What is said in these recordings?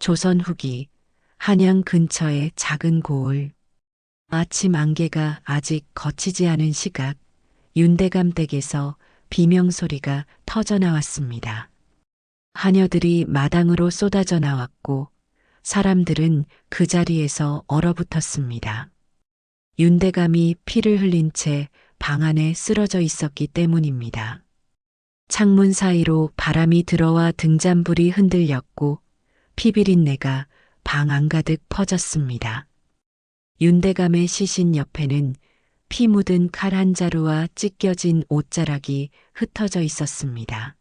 조선 후기 한양 근처의 작은 고을. 아침 안개가 아직 걷히지 않은 시각, 윤대감 댁에서 비명소리가 터져 나왔습니다. 하녀들이 마당으로 쏟아져 나왔고 사람들은 그 자리에서 얼어붙었습니다. 윤대감이 피를 흘린 채 방 안에 쓰러져 있었기 때문입니다. 창문 사이로 바람이 들어와 등잔불이 흔들렸고 피비린내가 방 안가득 퍼졌습니다. 윤대감의 시신 옆에는 피 묻은 칼 한 자루와 찢겨진 옷자락이 흩어져 있었습니다.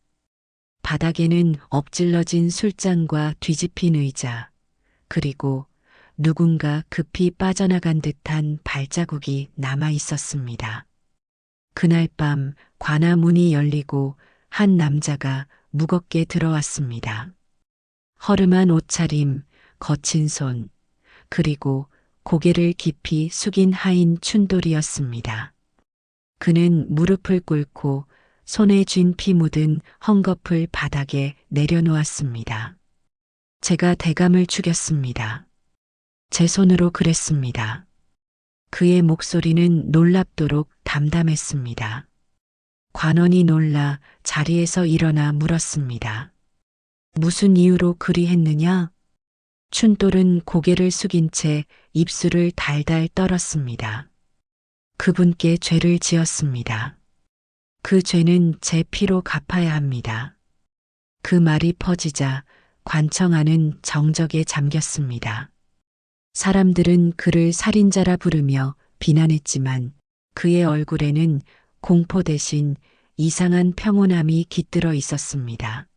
바닥에는 엎질러진 술잔과 뒤집힌 의자, 그리고 누군가 급히 빠져나간 듯한 발자국이 남아 있었습니다. 그날 밤 관아 문이 열리고 한 남자가 무겁게 들어왔습니다. 허름한 옷차림, 거친 손, 그리고 고개를 깊이 숙인 하인 춘돌이었습니다. 그는 무릎을 꿇고 손에 쥔 피 묻은 헝겊을 바닥에 내려놓았습니다. 제가 대감을 죽였습니다. 제 손으로 그랬습니다. 그의 목소리는 놀랍도록 담담했습니다. 관원이 놀라 자리에서 일어나 물었습니다. 무슨 이유로 그리 했느냐? 춘돌은 고개를 숙인 채 입술을 달달 떨었습니다. 그분께 죄를 지었습니다. 그 죄는 제 피로 갚아야 합니다. 그 말이 퍼지자 관청 안은 정적에 잠겼습니다. 사람들은 그를 살인자라 부르며 비난했지만 그의 얼굴에는 공포 대신 이상한 평온함이 깃들어 있었습니다.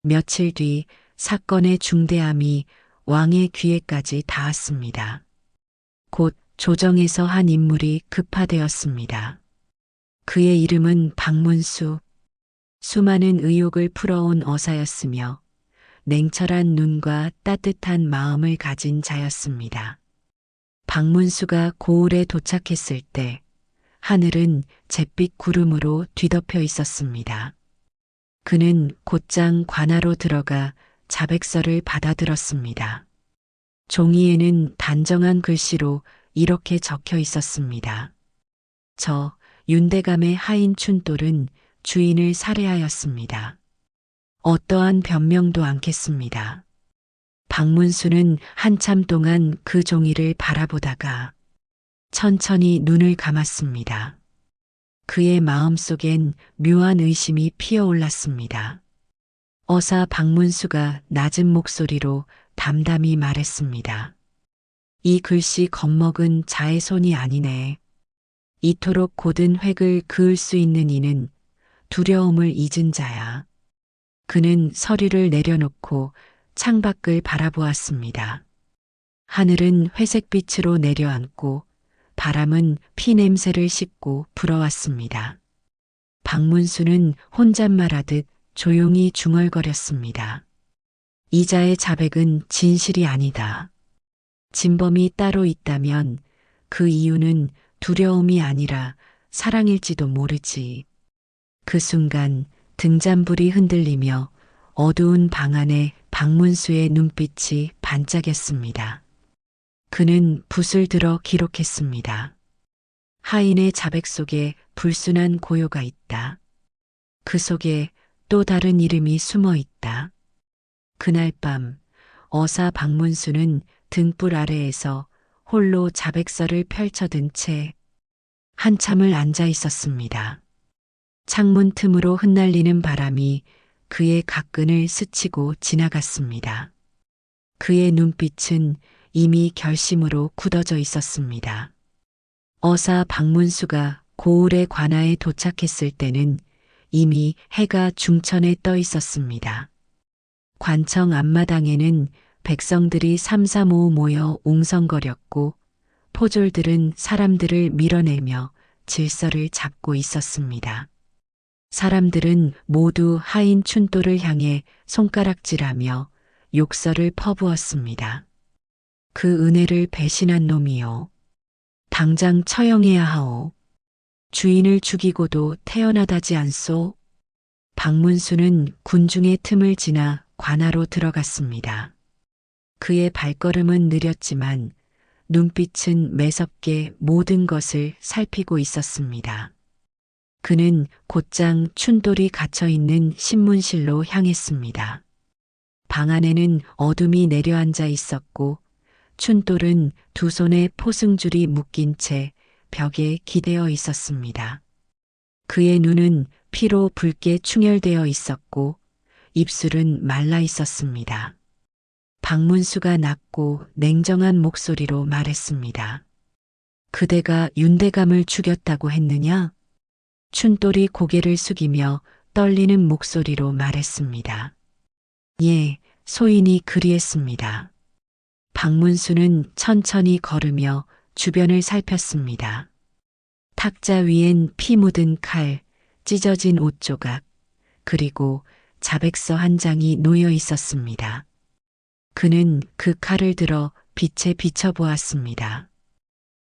며칠 뒤 사건의 중대함이 왕의 귀에까지 닿았습니다. 곧 조정에서 한 인물이 급파되었습니다. 그의 이름은 박문수. 수많은 의혹을 풀어온 어사였으며 냉철한 눈과 따뜻한 마음을 가진 자였습니다. 박문수가 고을에 도착했을 때 하늘은 잿빛 구름으로 뒤덮여 있었습니다. 그는 곧장 관아로 들어가 자백서를 받아들었습니다. 종이에는 단정한 글씨로 이렇게 적혀 있었습니다. 저 윤대감의 하인 춘돌은 주인을 살해하였습니다. 어떠한 변명도 않겠습니다. 박문수는 한참 동안 그 종이를 바라보다가 천천히 눈을 감았습니다. 그의 마음속엔 묘한 의심이 피어올랐습니다. 어사 박문수가 낮은 목소리로 담담히 말했습니다. 이 글씨 겁먹은 자의 손이 아니네. 이토록 고든 획을 그을 수 있는 이는 두려움을 잊은 자야. 그는 서류를 내려놓고 창밖을 바라보았습니다. 하늘은 회색빛으로 내려앉고 바람은 피 냄새를 싣고 불어왔습니다. 박문수는 혼잣말하듯 조용히 중얼거렸습니다. 이자의 자백은 진실이 아니다. 진범이 따로 있다면 그 이유는 두려움이 아니라 사랑일지도 모르지. 그 순간 등잔불이 흔들리며 어두운 방 안에 박문수의 눈빛이 반짝였습니다. 그는 붓을 들어 기록했습니다. 하인의 자백 속에 불순한 고요가 있다. 그 속에 또 다른 이름이 숨어 있다. 그날 밤 어사 박문수는 등불 아래에서 홀로 자백서를 펼쳐든 채 한참을 앉아 있었습니다. 창문 틈으로 흩날리는 바람이 그의 각근을 스치고 지나갔습니다. 그의 눈빛은 이미 결심으로 굳어져 있었습니다. 어사 박문수가 고을의 관아에 도착했을 때는 이미 해가 중천에 떠 있었습니다. 관청 앞마당에는 백성들이 삼삼오오 모여 웅성거렸고 포졸들은 사람들을 밀어내며 질서를 잡고 있었습니다. 사람들은 모두 하인 춘돌을 향해 손가락질하며 욕설을 퍼부었습니다. 그 은혜를 배신한 놈이요. 당장 처형해야 하오. 주인을 죽이고도 태어나다지 않소. 박문수는 군중의 틈을 지나 관아로 들어갔습니다. 그의 발걸음은 느렸지만 눈빛은 매섭게 모든 것을 살피고 있었습니다. 그는 곧장 춘돌이 갇혀 있는 신문실로 향했습니다. 방 안에는 어둠이 내려앉아 있었고 춘돌은 두 손에 포승줄이 묶인 채 벽에 기대어 있었습니다. 그의 눈은 피로 붉게 충혈되어 있었고 입술은 말라 있었습니다. 박문수가 낮고 냉정한 목소리로 말했습니다. 그대가 윤대감을 죽였다고 했느냐? 춘돌이 고개를 숙이며 떨리는 목소리로 말했습니다. 예, 소인이 그리했습니다. 박문수는 천천히 걸으며 주변을 살폈습니다. 탁자 위엔 피 묻은 칼, 찢어진 옷 조각, 그리고 자백서 한 장이 놓여 있었습니다. 그는 그 칼을 들어 빛에 비춰보았습니다.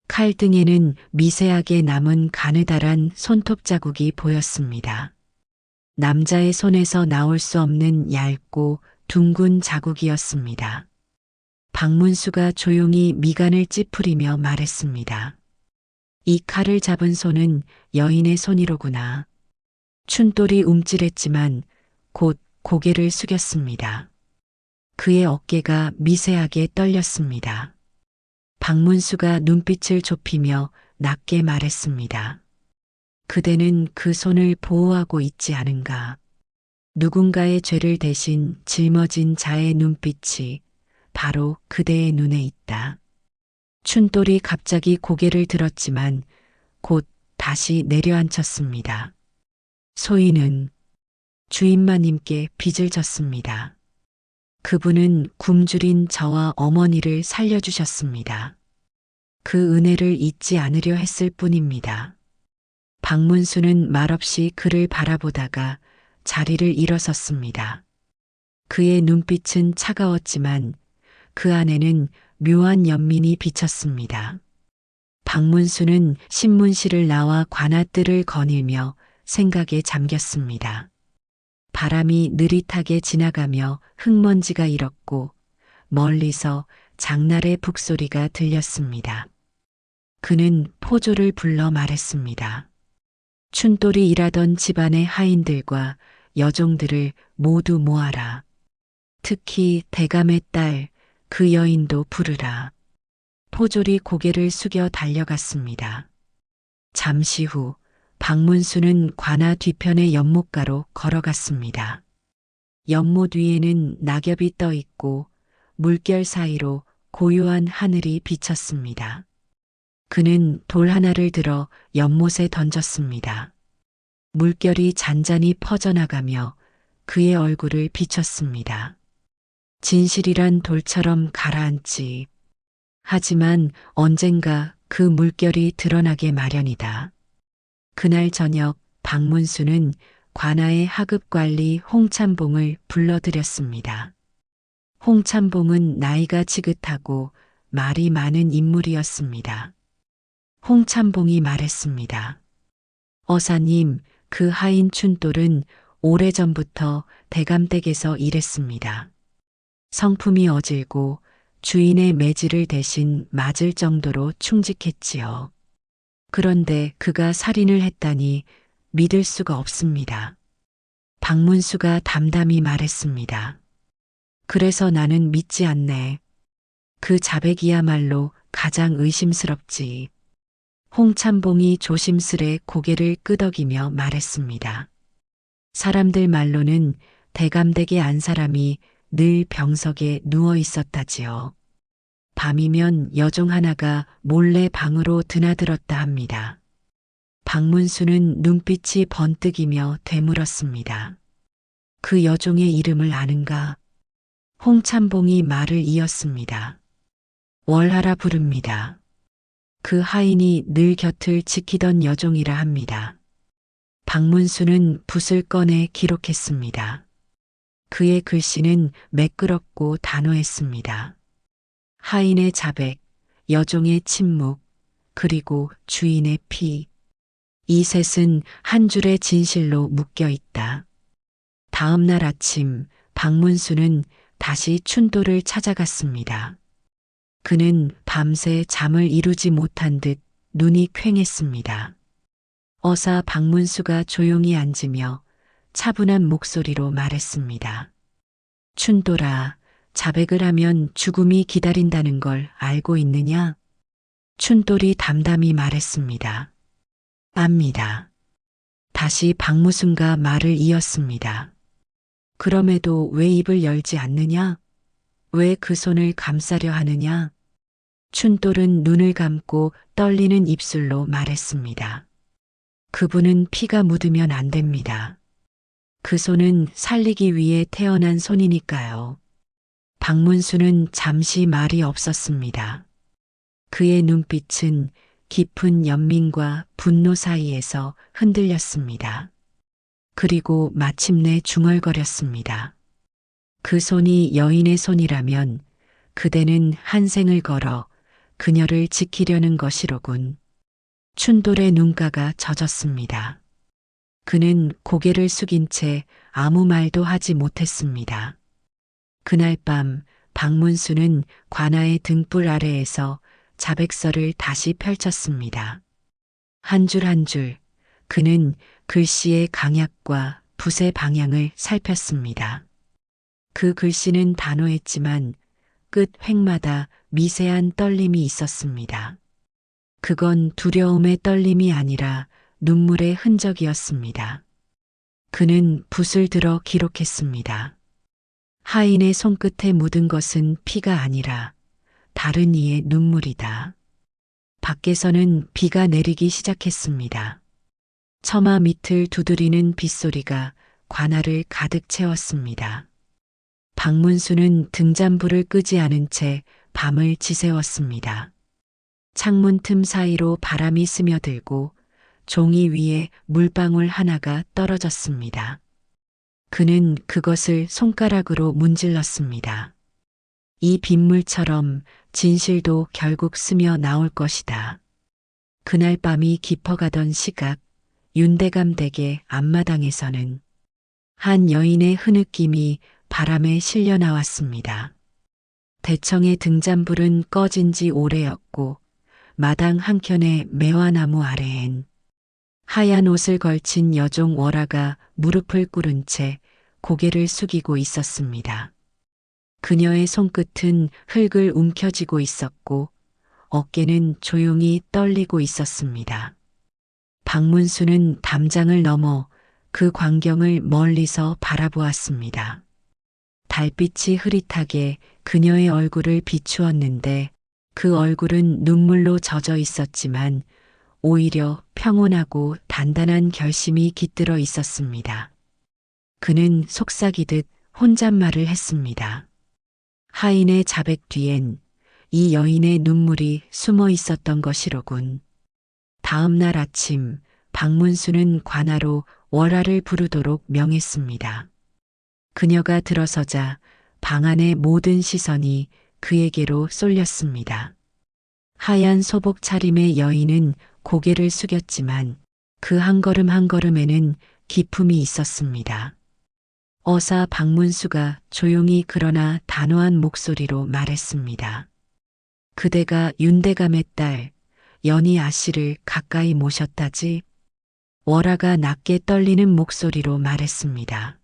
칼등에는 미세하게 남은 가느다란 손톱 자국이 보였습니다. 남자의 손에서 나올 수 없는 얇고 둥근 자국이었습니다. 박문수가 조용히 미간을 찌푸리며 말했습니다. 이 칼을 잡은 손은 여인의 손이로구나. 춘돌이 움찔했지만 곧 고개를 숙였습니다. 그의 어깨가 미세하게 떨렸습니다. 박문수가 눈빛을 좁히며 낮게 말했습니다. 그대는 그 손을 보호하고 있지 않은가. 누군가의 죄를 대신 짊어진 자의 눈빛이 바로 그대의 눈에 있다. 춘돌이 갑자기 고개를 들었지만 곧 다시 내려앉혔습니다. 소인은 주인마님께 빚을 졌습니다. 그분은 굶주린 저와 어머니를 살려주셨습니다. 그 은혜를 잊지 않으려 했을 뿐입니다. 박문수는 말없이 그를 바라보다가 자리를 일어섰습니다. 그의 눈빛은 차가웠지만 그 안에는 묘한 연민이 비쳤습니다. 박문수는 신문실을 나와 관아뜰을 거닐며 생각에 잠겼습니다. 바람이 느릿하게 지나가며 흙먼지가 일었고 멀리서 장날의 북소리가 들렸습니다. 그는 포조를 불러 말했습니다. 춘돌이 일하던 집안의 하인들과 여종들을 모두 모아라. 특히 대감의 딸 그 여인도 부르라. 포졸이 고개를 숙여 달려갔습니다. 잠시 후 박문수는 관아 뒤편의 연못가로 걸어갔습니다. 연못 위에는 낙엽이 떠 있고 물결 사이로 고요한 하늘이 비쳤습니다. 그는 돌 하나를 들어 연못에 던졌습니다. 물결이 잔잔히 퍼져나가며 그의 얼굴을 비췄습니다. 진실이란 돌처럼 가라앉지. 하지만 언젠가 그 물결이 드러나게 마련이다. 그날 저녁 박문수는 관아의 하급관리 홍찬봉을 불러들였습니다. 홍찬봉은 나이가 지긋하고 말이 많은 인물이었습니다. 홍찬봉이 말했습니다. 어사님, 그 하인 춘돌은 오래전부터 대감댁에서 일했습니다. 성품이 어질고 주인의 매질을 대신 맞을 정도로 충직했지요. 그런데 그가 살인을 했다니 믿을 수가 없습니다. 박문수가 담담히 말했습니다. 그래서 나는 믿지 않네. 그 자백이야말로 가장 의심스럽지. 홍찬봉이 조심스레 고개를 끄덕이며 말했습니다. 사람들 말로는 대감댁의 안 사람이 늘 병석에 누워 있었다지요. 밤이면 여종 하나가 몰래 방으로 드나들었다 합니다. 박문수는 눈빛이 번뜩이며 되물었습니다. 그 여종의 이름을 아는가? 홍찬봉이 말을 이었습니다. 월하라 부릅니다. 그 하인이 늘 곁을 지키던 여종이라 합니다. 박문수는 붓을 꺼내 기록했습니다. 그의 글씨는 매끄럽고 단호했습니다. 하인의 자백, 여종의 침묵, 그리고 주인의 피. 이 셋은 한 줄의 진실로 묶여 있다. 다음 날 아침 박문수는 다시 춘도를 찾아갔습니다. 그는 밤새 잠을 이루지 못한 듯 눈이 퀭했습니다. 어사 박문수가 조용히 앉으며 차분한 목소리로 말했습니다. 춘도라, 자백을 하면 죽음이 기다린다는 걸 알고 있느냐? 춘돌이 담담히 말했습니다. 압니다. 다시 박무순가 말을 이었습니다. 그럼에도 왜 입을 열지 않느냐? 왜 그 손을 감싸려 하느냐? 춘돌은 눈을 감고 떨리는 입술로 말했습니다. 그분은 피가 묻으면 안 됩니다. 그 손은 살리기 위해 태어난 손이니까요. 박문수는 잠시 말이 없었습니다. 그의 눈빛은 깊은 연민과 분노 사이에서 흔들렸습니다. 그리고 마침내 중얼거렸습니다. 그 손이 여인의 손이라면 그대는 한 생을 걸어 그녀를 지키려는 것이로군. 춘돌의 눈가가 젖었습니다. 그는 고개를 숙인 채 아무 말도 하지 못했습니다. 그날 밤 박문수는 관아의 등불 아래에서 자백서를 다시 펼쳤습니다. 한 줄 한 줄 그는 글씨의 강약과 붓의 방향을 살폈습니다. 그 글씨는 단호했지만 끝 획마다 미세한 떨림이 있었습니다. 그건 두려움의 떨림이 아니라 눈물의 흔적이었습니다. 그는 붓을 들어 기록했습니다. 하인의 손끝에 묻은 것은 피가 아니라 다른 이의 눈물이다. 밖에서는 비가 내리기 시작했습니다. 처마 밑을 두드리는 빗소리가 관아를 가득 채웠습니다. 박문수는 등잔불을 끄지 않은 채 밤을 지새웠습니다. 창문 틈 사이로 바람이 스며들고 종이 위에 물방울 하나가 떨어졌습니다. 그는 그것을 손가락으로 문질렀습니다. 이 빗물처럼 진실도 결국 스며 나올 것이다. 그날 밤이 깊어가던 시각, 윤대감 댁의 앞마당에서는 한 여인의 흐느낌이 바람에 실려 나왔습니다. 대청의 등잔불은 꺼진 지 오래였고 마당 한켠의 매화나무 아래엔 하얀 옷을 걸친 여종 월아가 무릎을 꿇은 채 고개를 숙이고 있었습니다. 그녀의 손끝은 흙을 움켜쥐고 있었고 어깨는 조용히 떨리고 있었습니다. 박문수는 담장을 넘어 그 광경을 멀리서 바라보았습니다. 달빛이 흐릿하게 그녀의 얼굴을 비추었는데 그 얼굴은 눈물로 젖어 있었지만 오히려 평온하고 단단한 결심이 깃들어 있었습니다. 그는 속삭이듯 혼잣말을 했습니다. 하인의 자백 뒤엔 이 여인의 눈물이 숨어 있었던 것이로군. 다음 날 아침 박문수는 관아로 월아를 부르도록 명했습니다. 그녀가 들어서자 방 안의 모든 시선이 그에게로 쏠렸습니다. 하얀 소복 차림의 여인은 고개를 숙였지만 그 한 걸음 한 걸음에는 기품이 있었습니다. 어사 박문수가 조용히 그러나 단호한 목소리로 말했습니다. 그대가 윤대감의 딸 연희 아씨를 가까이 모셨다지? 월아가 낮게 떨리는 목소리로 말했습니다.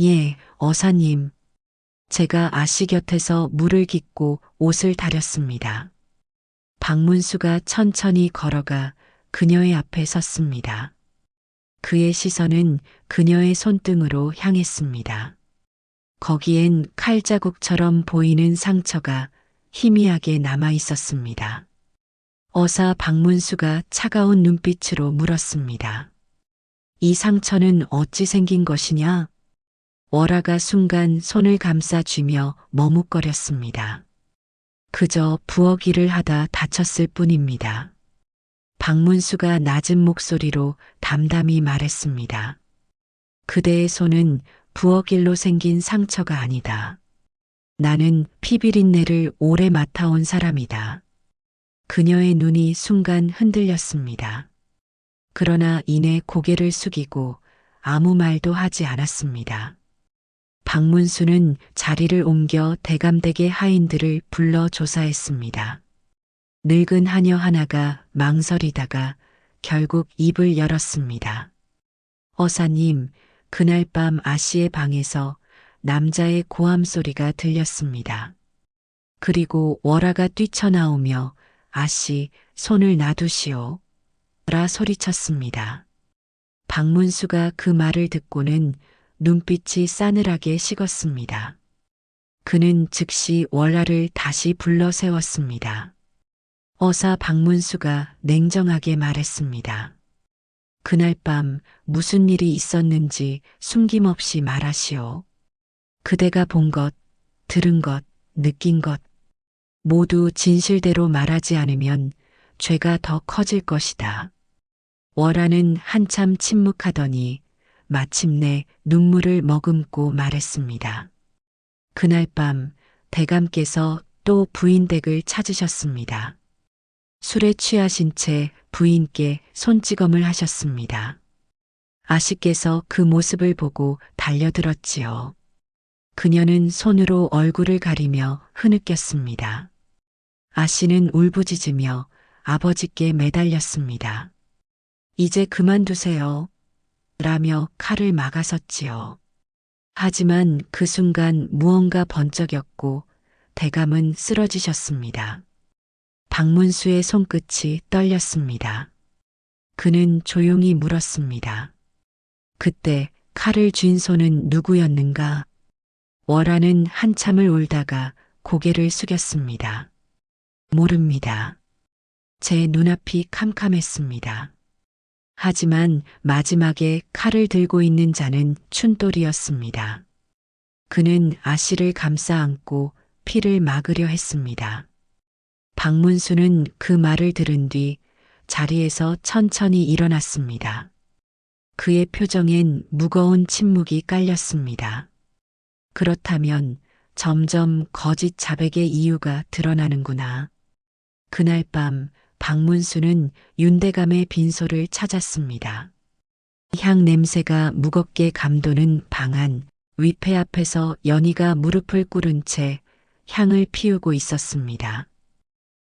예, 어사님. 제가 아씨 곁에서 물을 깃고 옷을 다렸습니다. 박문수가 천천히 걸어가 그녀의 앞에 섰습니다. 그의 시선은 그녀의 손등으로 향했습니다. 거기엔 칼자국처럼 보이는 상처가 희미하게 남아 있었습니다. 어사 박문수가 차가운 눈빛으로 물었습니다. 이 상처는 어찌 생긴 것이냐? 월아가 순간 손을 감싸쥐며 머뭇거렸습니다. 그저 부엌 일을 하다 다쳤을 뿐입니다. 박문수가 낮은 목소리로 담담히 말했습니다. 그대의 손은 부엌 일로 생긴 상처가 아니다. 나는 피비린내를 오래 맡아온 사람이다. 그녀의 눈이 순간 흔들렸습니다. 그러나 이내 고개를 숙이고 아무 말도 하지 않았습니다. 박문수는 자리를 옮겨 대감댁의 하인들을 불러 조사했습니다. 늙은 하녀 하나가 망설이다가 결국 입을 열었습니다. 어사님, 그날 밤 아씨의 방에서 남자의 고함 소리가 들렸습니다. 그리고 월아가 뛰쳐나오며 아씨, 손을 놔두시오. 라 소리쳤습니다. 박문수가 그 말을 듣고는 눈빛이 싸늘하게 식었습니다. 그는 즉시 월아를 다시 불러 세웠습니다. 어사 박문수가 냉정하게 말했습니다. 그날 밤 무슨 일이 있었는지 숨김없이 말하시오. 그대가 본 것, 들은 것, 느낀 것, 모두 진실대로 말하지 않으면 죄가 더 커질 것이다. 월아는 한참 침묵하더니 마침내 눈물을 머금고 말했습니다. 그날 밤 대감께서 또 부인 댁을 찾으셨습니다. 술에 취하신 채 부인께 손찌검을 하셨습니다. 아씨께서 그 모습을 보고 달려들었지요. 그녀는 손으로 얼굴을 가리며 흐느꼈습니다. 아씨는 울부짖으며 아버지께 매달렸습니다. 이제 그만두세요. 라며 칼을 막아섰지요. 하지만 그 순간 무언가 번쩍였고 대감은 쓰러지셨습니다. 박문수의 손끝이 떨렸습니다. 그는 조용히 물었습니다. 그때 칼을 쥔 손은 누구였는가? 월아는 한참을 울다가 고개를 숙였습니다. 모릅니다. 제 눈앞이 캄캄했습니다. 하지만 마지막에 칼을 들고 있는 자는 춘돌이었습니다. 그는 아씨를 감싸 안고 피를 막으려 했습니다. 박문수는 그 말을 들은 뒤 자리에서 천천히 일어났습니다. 그의 표정엔 무거운 침묵이 깔렸습니다. 그렇다면 점점 거짓 자백의 이유가 드러나는구나. 그날 밤 박문수는 윤대감의 빈소를 찾았습니다. 향 냄새가 무겁게 감도는 방 안 위패 앞에서 연희가 무릎을 꿇은 채 향을 피우고 있었습니다.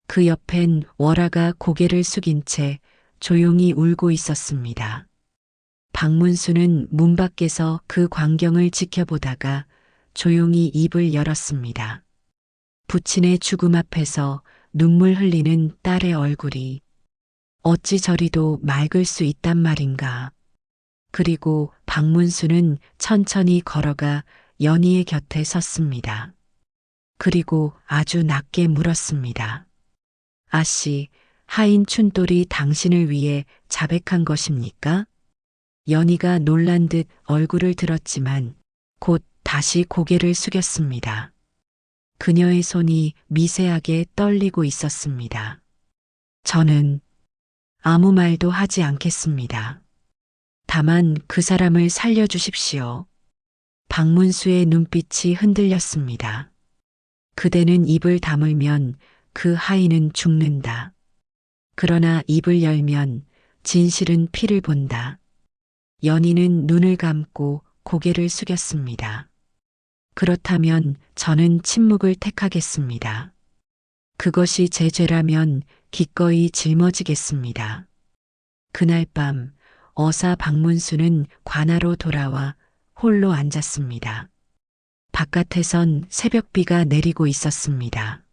그 옆엔 월아가 고개를 숙인 채 조용히 울고 있었습니다. 박문수는 문 밖에서 그 광경을 지켜보다가 조용히 입을 열었습니다. 부친의 죽음 앞에서 눈물 흘리는 딸의 얼굴이 어찌 저리도 맑을 수 있단 말인가. 그리고 박문수는 천천히 걸어가 연희의 곁에 섰습니다. 그리고 아주 낮게 물었습니다. 아씨, 하인 춘돌이 당신을 위해 자백한 것입니까? 연희가 놀란 듯 얼굴을 들었지만 곧 다시 고개를 숙였습니다. 그녀의 손이 미세하게 떨리고 있었습니다. 저는 아무 말도 하지 않겠습니다. 다만 그 사람을 살려주십시오. 박문수의 눈빛이 흔들렸습니다. 그대는 입을 다물면 그 하인은 죽는다. 그러나 입을 열면 진실은 피를 본다. 연희는 눈을 감고 고개를 숙였습니다. 그렇다면 저는 침묵을 택하겠습니다. 그것이 제 죄라면 기꺼이 짊어지겠습니다. 그날 밤 어사 박문수는 관하로 돌아와 홀로 앉았습니다. 바깥에선 새벽비가 내리고 있었습니다.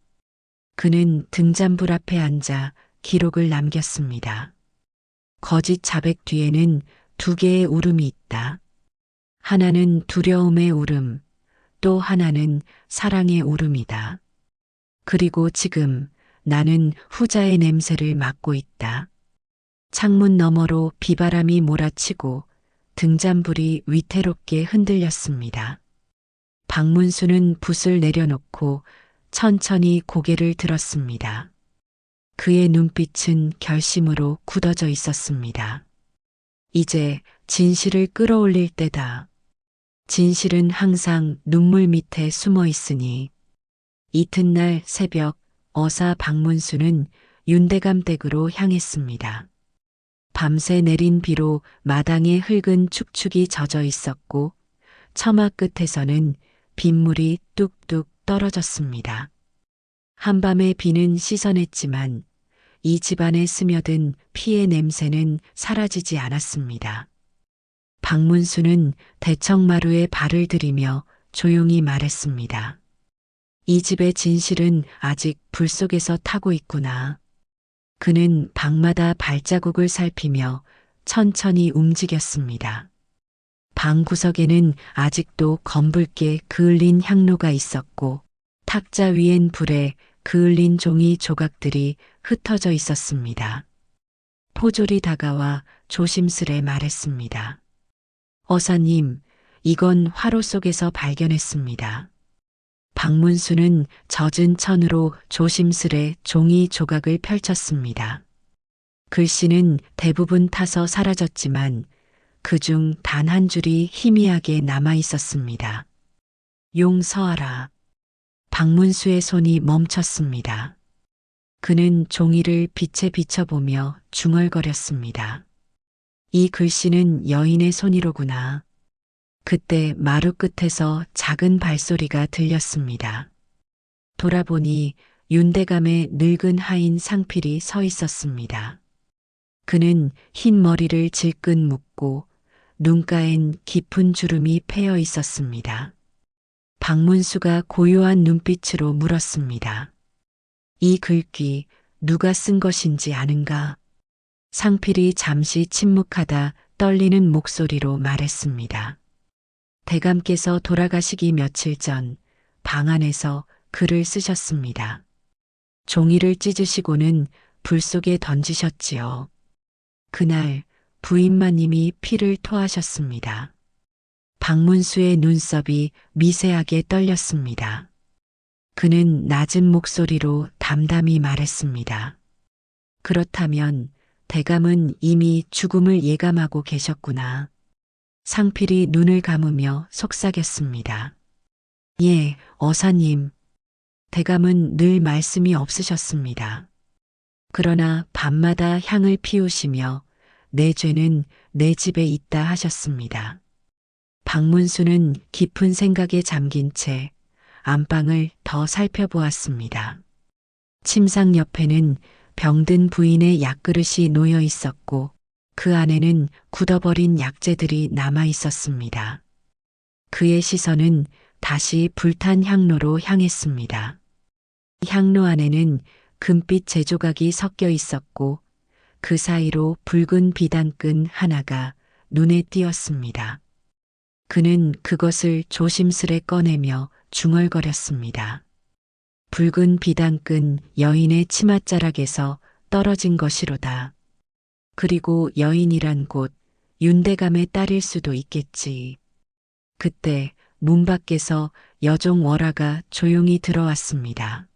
그는 등잔불 앞에 앉아 기록을 남겼습니다. 거짓 자백 뒤에는 두 개의 울음이 있다. 하나는 두려움의 울음, 또 하나는 사랑의 울음이다. 그리고 지금 나는 후자의 냄새를 맡고 있다. 창문 너머로 비바람이 몰아치고 등잔불이 위태롭게 흔들렸습니다. 박문수는 붓을 내려놓고 천천히 고개를 들었습니다. 그의 눈빛은 결심으로 굳어져 있었습니다. 이제 진실을 끌어올릴 때다. 진실은 항상 눈물 밑에 숨어 있으니. 이튿날 새벽 어사 박문수는 윤대감 댁으로 향했습니다. 밤새 내린 비로 마당에 흙은 축축이 젖어 있었고 처마 끝에서는 빗물이 뚝뚝 떨어졌습니다. 한밤의 비는 씻어냈지만 이 집안에 스며든 피의 냄새는 사라지지 않았습니다. 박문수는 대청마루에 발을 들이며 조용히 말했습니다. 이 집의 진실은 아직 불 속에서 타고 있구나. 그는 방마다 발자국을 살피며 천천히 움직였습니다. 방 구석에는 아직도 검붉게 그을린 향로가 있었고 탁자 위엔 불에 그을린 종이 조각들이 흩어져 있었습니다. 포졸이 다가와 조심스레 말했습니다. 어사님, 이건 화로 속에서 발견했습니다. 박문수는 젖은 천으로 조심스레 종이 조각을 펼쳤습니다. 글씨는 대부분 타서 사라졌지만 그중 단 한 줄이 희미하게 남아 있었습니다. 용서하라. 박문수의 손이 멈췄습니다. 그는 종이를 빛에 비춰보며 중얼거렸습니다. 이 글씨는 여인의 손이로구나. 그때 마루 끝에서 작은 발소리가 들렸습니다. 돌아보니 윤대감의 늙은 하인 상필이 서 있었습니다. 그는 흰 머리를 질끈 묶고 눈가엔 깊은 주름이 패여 있었습니다. 박문수가 고요한 눈빛으로 물었습니다. 이 글귀 누가 쓴 것인지 아는가? 상필이 잠시 침묵하다 떨리는 목소리로 말했습니다. 대감께서 돌아가시기 며칠 전 방 안에서 글을 쓰셨습니다. 종이를 찢으시고는 불 속에 던지셨지요. 그날 부인마님이 피를 토하셨습니다. 박문수의 눈썹이 미세하게 떨렸습니다. 그는 낮은 목소리로 담담히 말했습니다. 그렇다면 대감은 이미 죽음을 예감하고 계셨구나. 상필이 눈을 감으며 속삭였습니다. 예, 어사님. 대감은 늘 말씀이 없으셨습니다. 그러나 밤마다 향을 피우시며 내 죄는 내 집에 있다 하셨습니다. 박문수는 깊은 생각에 잠긴 채 안방을 더 살펴보았습니다. 침상 옆에는 병든 부인의 약그릇이 놓여 있었고 그 안에는 굳어버린 약재들이 남아 있었습니다. 그의 시선은 다시 불탄 향로로 향했습니다. 향로 안에는 금빛 재조각이 섞여 있었고 그 사이로 붉은 비단끈 하나가 눈에 띄었습니다. 그는 그것을 조심스레 꺼내며 중얼거렸습니다. 붉은 비단끈 여인의 치맛자락에서 떨어진 것이로다. 그리고 여인이란 곧 윤대감의 딸일 수도 있겠지. 그때 문 밖에서 여종 월화가 조용히 들어왔습니다.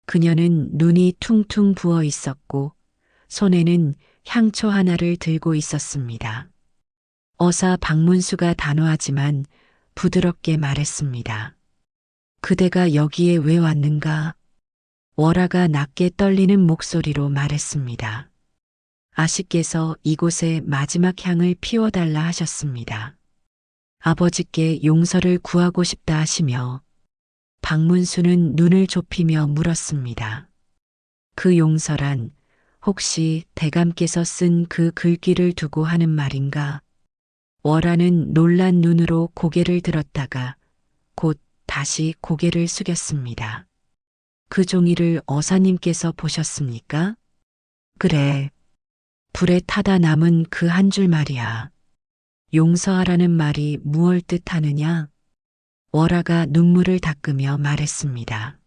그녀는 눈이 퉁퉁 부어 있었고 손에는 향초 하나를 들고 있었습니다. 어사 박문수가 단호하지만 부드럽게 말했습니다. 그대가 여기에 왜 왔는가? 월화가 낮게 떨리는 목소리로 말했습니다. 아씨께서 이곳에 마지막 향을 피워달라 하셨습니다. 아버지께 용서를 구하고 싶다 하시며 박문수는 눈을 좁히며 물었습니다. 그 용서란 혹시 대감께서 쓴 그 글귀를 두고 하는 말인가? 월화는 놀란 눈으로 고개를 들었다가 곧 다시 고개를 숙였습니다. 그 종이를 어사님께서 보셨습니까? 그래. 불에 타다 남은 그 한 줄 말이야. 용서하라는 말이 무얼 뜻하느냐? 월화가 눈물을 닦으며 말했습니다.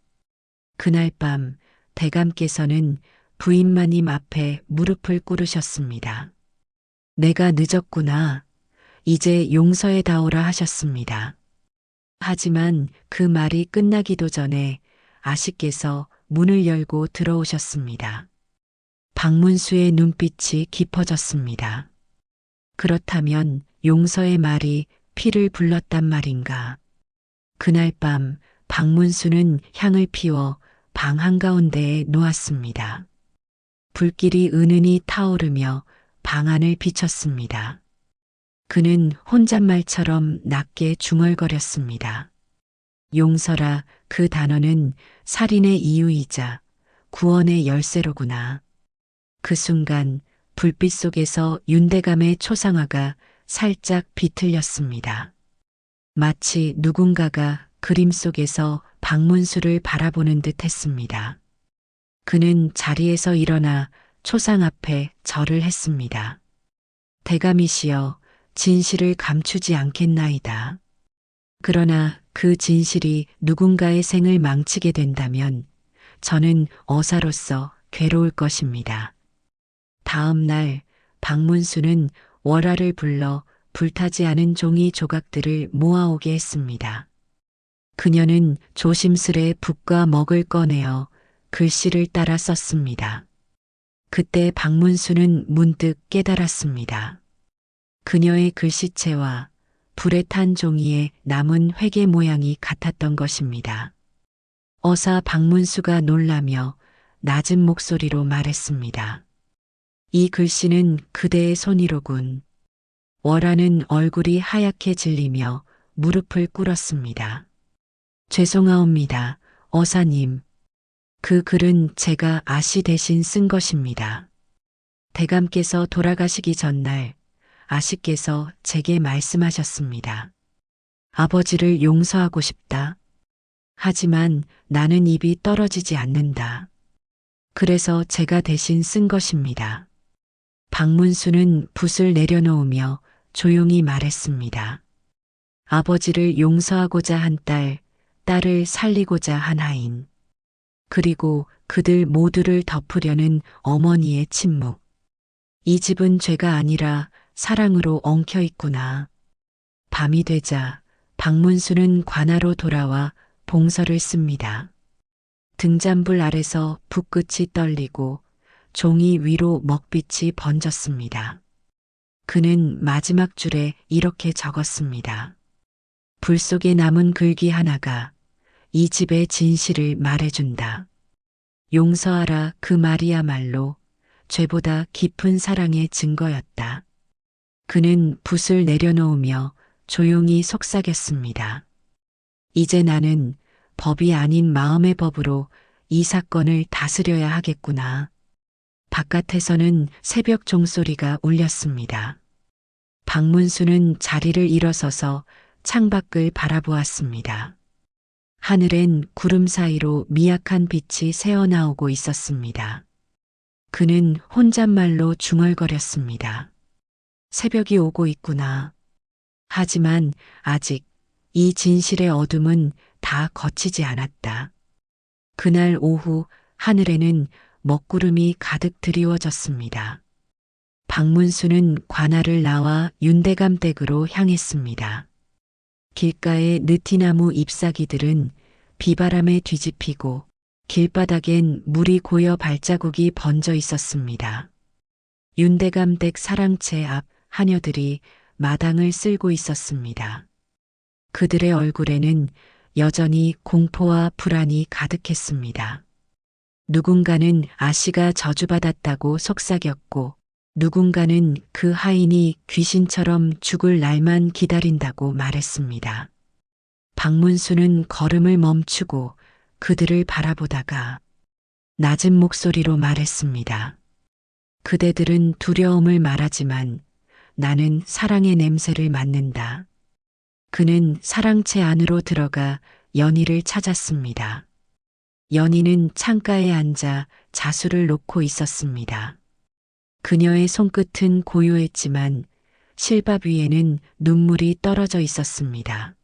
그날 밤 대감께서는 부인마님 앞에 무릎을 꿇으셨습니다. 내가 늦었구나. 이제 용서해다오라 하셨습니다. 하지만 그 말이 끝나기도 전에 아씨께서 문을 열고 들어오셨습니다. 박문수의 눈빛이 깊어졌습니다. 그렇다면 용서의 말이 피를 불렀단 말인가? 그날 밤 박문수는 향을 피워 방 한가운데에 놓았습니다. 불길이 은은히 타오르며 방 안을 비췄습니다. 그는 혼잣말처럼 낮게 중얼거렸습니다. 용서라, 그 단어는 살인의 이유이자 구원의 열쇠로구나. 그 순간 불빛 속에서 윤대감의 초상화가 살짝 비틀렸습니다. 마치 누군가가 그림 속에서 박문수를 바라보는 듯 했습니다. 그는 자리에서 일어나 초상 앞에 절을 했습니다. 대감이시여, 진실을 감추지 않겠나이다. 그러나 그 진실이 누군가의 생을 망치게 된다면 저는 어사로서 괴로울 것입니다. 다음 날 박문수는 월화를 불러 불타지 않은 종이 조각들을 모아오게 했습니다. 그녀는 조심스레 붓과 먹을 꺼내어 글씨를 따라 썼습니다. 그때 박문수는 문득 깨달았습니다. 그녀의 글씨체와 불에 탄 종이에 남은 회계 모양이 같았던 것입니다. 어사 박문수가 놀라며 낮은 목소리로 말했습니다. 이 글씨는 그대의 손이로군. 월화는 얼굴이 하얗게 질리며 무릎을 꿇었습니다. 죄송하옵니다, 어사님. 그 글은 제가 아씨 대신 쓴 것입니다. 대감께서 돌아가시기 전날 아씨께서 제게 말씀하셨습니다. 아버지를 용서하고 싶다. 하지만 나는 입이 떨어지지 않는다. 그래서 제가 대신 쓴 것입니다. 박문수는 붓을 내려놓으며 조용히 말했습니다. 아버지를 용서하고자 한 딸, 딸을 살리고자 한 하인. 그리고 그들 모두를 덮으려는 어머니의 침묵. 이 집은 죄가 아니라 사랑으로 엉켜 있구나. 밤이 되자 박문수는 관아로 돌아와 봉서를 씁니다. 등잔불 아래서 붓끝이 떨리고 종이 위로 먹빛이 번졌습니다. 그는 마지막 줄에 이렇게 적었습니다. 불 속에 남은 글귀 하나가 이 집의 진실을 말해준다. 용서하라, 그 말이야말로 죄보다 깊은 사랑의 증거였다. 그는 붓을 내려놓으며 조용히 속삭였습니다. 이제 나는 법이 아닌 마음의 법으로 이 사건을 다스려야 하겠구나. 바깥에서는 새벽 종소리가 울렸습니다. 박문수는 자리를 일어서서 창밖을 바라보았습니다. 하늘엔 구름 사이로 미약한 빛이 새어나오고 있었습니다. 그는 혼잣말로 중얼거렸습니다. 새벽이 오고 있구나. 하지만 아직 이 진실의 어둠은 다 거치지 않았다. 그날 오후 하늘에는 먹구름이 가득 드리워졌습니다. 박문수는 관아를 나와 윤대감 댁으로 향했습니다. 길가의 느티나무 잎사귀들은 비바람에 뒤집히고 길바닥엔 물이 고여 발자국이 번져 있었습니다. 윤대감 댁 사랑채 앞 하녀들이 마당을 쓸고 있었습니다. 그들의 얼굴에는 여전히 공포와 불안이 가득했습니다. 누군가는 아씨가 저주받았다고 속삭였고 누군가는 그 하인이 귀신처럼 죽을 날만 기다린다고 말했습니다. 박문수는 걸음을 멈추고 그들을 바라보다가 낮은 목소리로 말했습니다. 그대들은 두려움을 말하지만 나는 사랑의 냄새를 맡는다. 그는 사랑채 안으로 들어가 연희를 찾았습니다. 연희는 창가에 앉아 자수를 놓고 있었습니다. 그녀의 손끝은 고요했지만 실밥 위에는 눈물이 떨어져 있었습니다.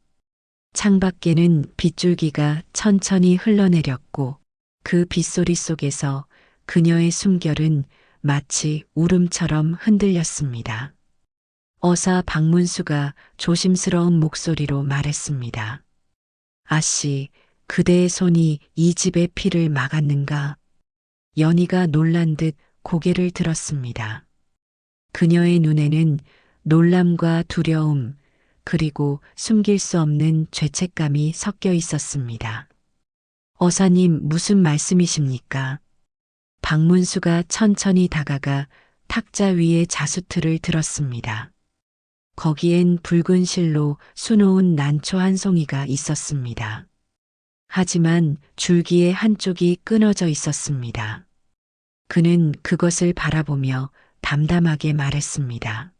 창밖에는 빗줄기가 천천히 흘러내렸고 그 빗소리 속에서 그녀의 숨결은 마치 울음처럼 흔들렸습니다. 어사 박문수가 조심스러운 목소리로 말했습니다. 아씨, 그대의 손이 이 집의 피를 막았는가? 연희가 놀란 듯 고개를 들었습니다. 그녀의 눈에는 놀람과 두려움, 그리고 숨길 수 없는 죄책감이 섞여 있었습니다. 어사님, 무슨 말씀이십니까? 박문수가 천천히 다가가 탁자 위에 자수틀을 들었습니다. 거기엔 붉은 실로 수놓은 난초 한 송이가 있었습니다. 하지만 줄기의 한쪽이 끊어져 있었습니다. 그는 그것을 바라보며 담담하게 말했습니다.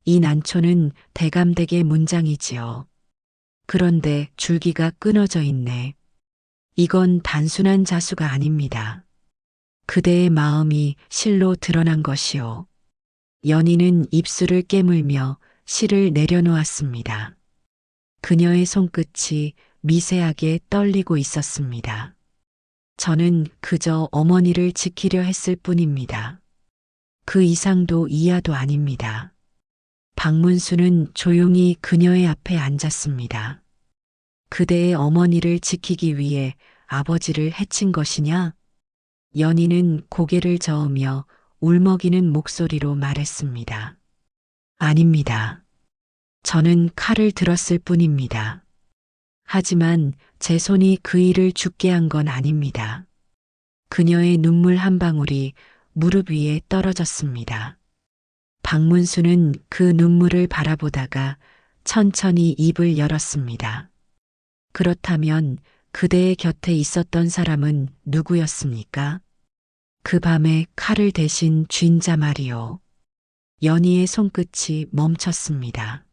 이 난초는 대감댁의 문장이지요. 그런데 줄기가 끊어져 있네. 이건 단순한 자수가 아닙니다. 그대의 마음이 실로 드러난 것이요. 연희는 입술을 깨물며 실을 내려놓았습니다. 그녀의 손끝이 미세하게 떨리고 있었습니다. 저는 그저 어머니를 지키려 했을 뿐입니다. 그 이상도 이하도 아닙니다. 박문수는 조용히 그녀의 앞에 앉았습니다. 그대의 어머니를 지키기 위해 아버지를 해친 것이냐? 연희는 고개를 저으며 울먹이는 목소리로 말했습니다. 아닙니다. 저는 칼을 들었을 뿐입니다. 하지만 제 손이 그 일을 죽게 한 건 아닙니다. 그녀의 눈물 한 방울이 무릎 위에 떨어졌습니다. 박문수는 그 눈물을 바라보다가 천천히 입을 열었습니다. 그렇다면 그대의 곁에 있었던 사람은 누구였습니까? 그 밤에 칼을 대신 쥔 자 말이요. 연희의 손끝이 멈췄습니다.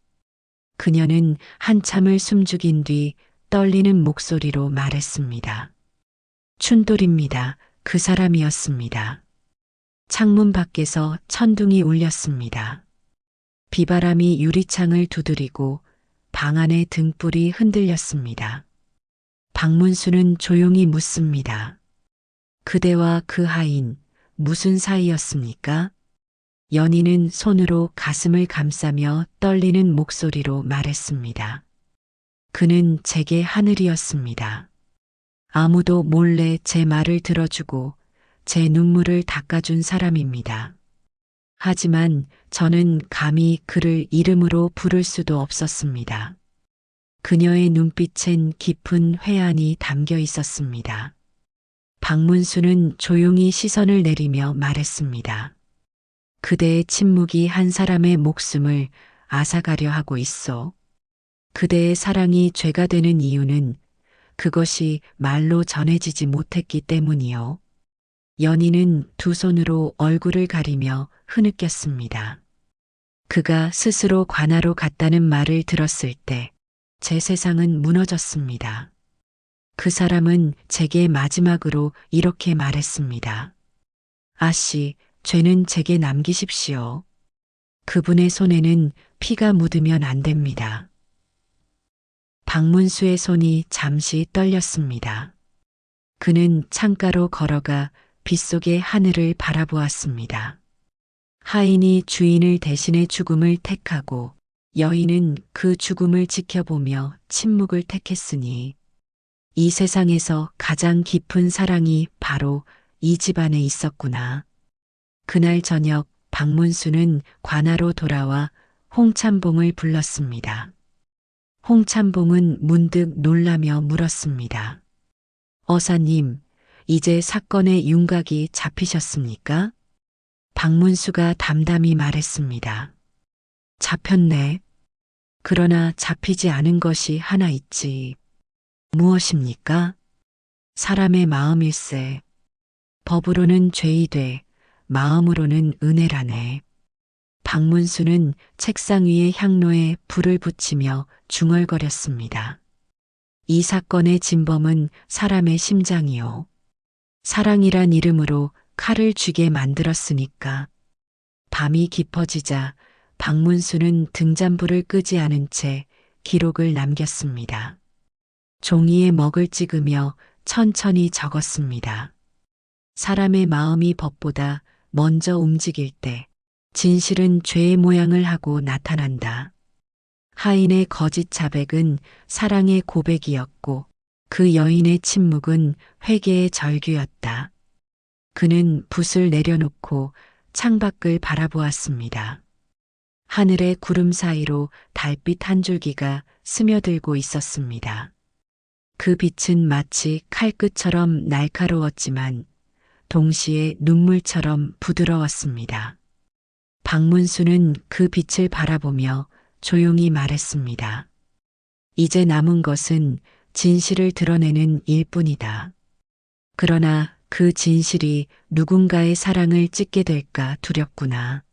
그녀는 한참을 숨죽인 뒤 떨리는 목소리로 말했습니다. 춘돌입니다. 그 사람이었습니다. 창문 밖에서 천둥이 울렸습니다. 비바람이 유리창을 두드리고 방 안의 등불이 흔들렸습니다. 박문수는 조용히 묻습니다. 그대와 그 하인 무슨 사이였습니까? 연희는 손으로 가슴을 감싸며 떨리는 목소리로 말했습니다. 그는 제게 하늘이었습니다. 아무도 몰래 제 말을 들어주고 제 눈물을 닦아준 사람입니다. 하지만 저는 감히 그를 이름으로 부를 수도 없었습니다. 그녀의 눈빛엔 깊은 회한이 담겨 있었습니다. 박문수는 조용히 시선을 내리며 말했습니다. 그대의 침묵이 한 사람의 목숨을 앗아가려 하고 있어. 그대의 사랑이 죄가 되는 이유는 그것이 말로 전해지지 못했기 때문이요. 연희는 두 손으로 얼굴을 가리며 흐느꼈습니다. 그가 스스로 관아로 갔다는 말을 들었을 때 제 세상은 무너졌습니다. 그 사람은 제게 마지막으로 이렇게 말했습니다. 아씨, 죄는 제게 남기십시오. 그분의 손에는 피가 묻으면 안 됩니다. 박문수의 손이 잠시 떨렸습니다. 그는 창가로 걸어가 빗속의 하늘을 바라보았습니다. 하인이 주인을 대신해 죽음을 택하고 여인은 그 죽음을 지켜보며 침묵을 택했으니 이 세상에서 가장 깊은 사랑이 바로 이 집안에 있었구나. 그날 저녁 박문수는 관아로 돌아와 홍참봉을 불렀습니다. 홍참봉은 문득 놀라며 물었습니다. 어사님, 이제 사건의 윤곽이 잡히셨습니까? 박문수가 담담히 말했습니다. 잡혔네. 그러나 잡히지 않은 것이 하나 있지. 무엇입니까? 사람의 마음일세. 법으로는 죄이되 마음으로는 은혜라네. 박문수는 책상 위의 향로에 불을 붙이며 중얼거렸습니다. 이 사건의 진범은 사람의 심장이요. 사랑이란 이름으로 칼을 쥐게 만들었으니까. 밤이 깊어지자 박문수는 등잔불을 끄지 않은 채 기록을 남겼습니다. 종이에 먹을 찍으며 천천히 적었습니다. 사람의 마음이 법보다 먼저 움직일 때 진실은 죄의 모양을 하고 나타난다. 하인의 거짓 자백은 사랑의 고백이었고 그 여인의 침묵은 회개의 절규였다. 그는 붓을 내려놓고 창밖을 바라보았습니다. 하늘의 구름 사이로 달빛 한 줄기가 스며들고 있었습니다. 그 빛은 마치 칼끝처럼 날카로웠지만 동시에 눈물처럼 부드러웠습니다. 박문수는 그 빛을 바라보며 조용히 말했습니다. 이제 남은 것은 진실을 드러내는 일뿐이다. 그러나 그 진실이 누군가의 사랑을 찢게 될까 두렵구나.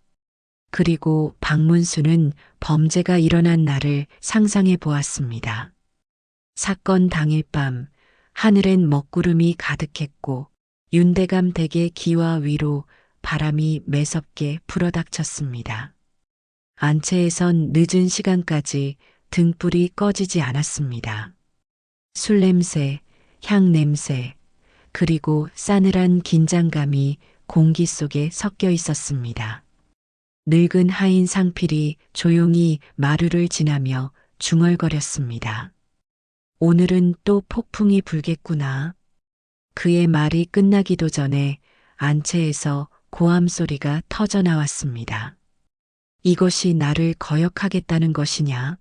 그리고 박문수는 범죄가 일어난 날을 상상해 보았습니다. 사건 당일 밤 하늘엔 먹구름이 가득했고 윤대감 댁의 기와 위로 바람이 매섭게 불어닥쳤습니다. 안채에선 늦은 시간까지 등불이 꺼지지 않았습니다. 술 냄새, 향 냄새, 그리고 싸늘한 긴장감이 공기 속에 섞여 있었습니다. 늙은 하인 상필이 조용히 마루를 지나며 중얼거렸습니다. 오늘은 또 폭풍이 불겠구나. 그의 말이 끝나기도 전에 안채에서 고함 소리가 터져 나왔습니다. 이것이 나를 거역하겠다는 것이냐?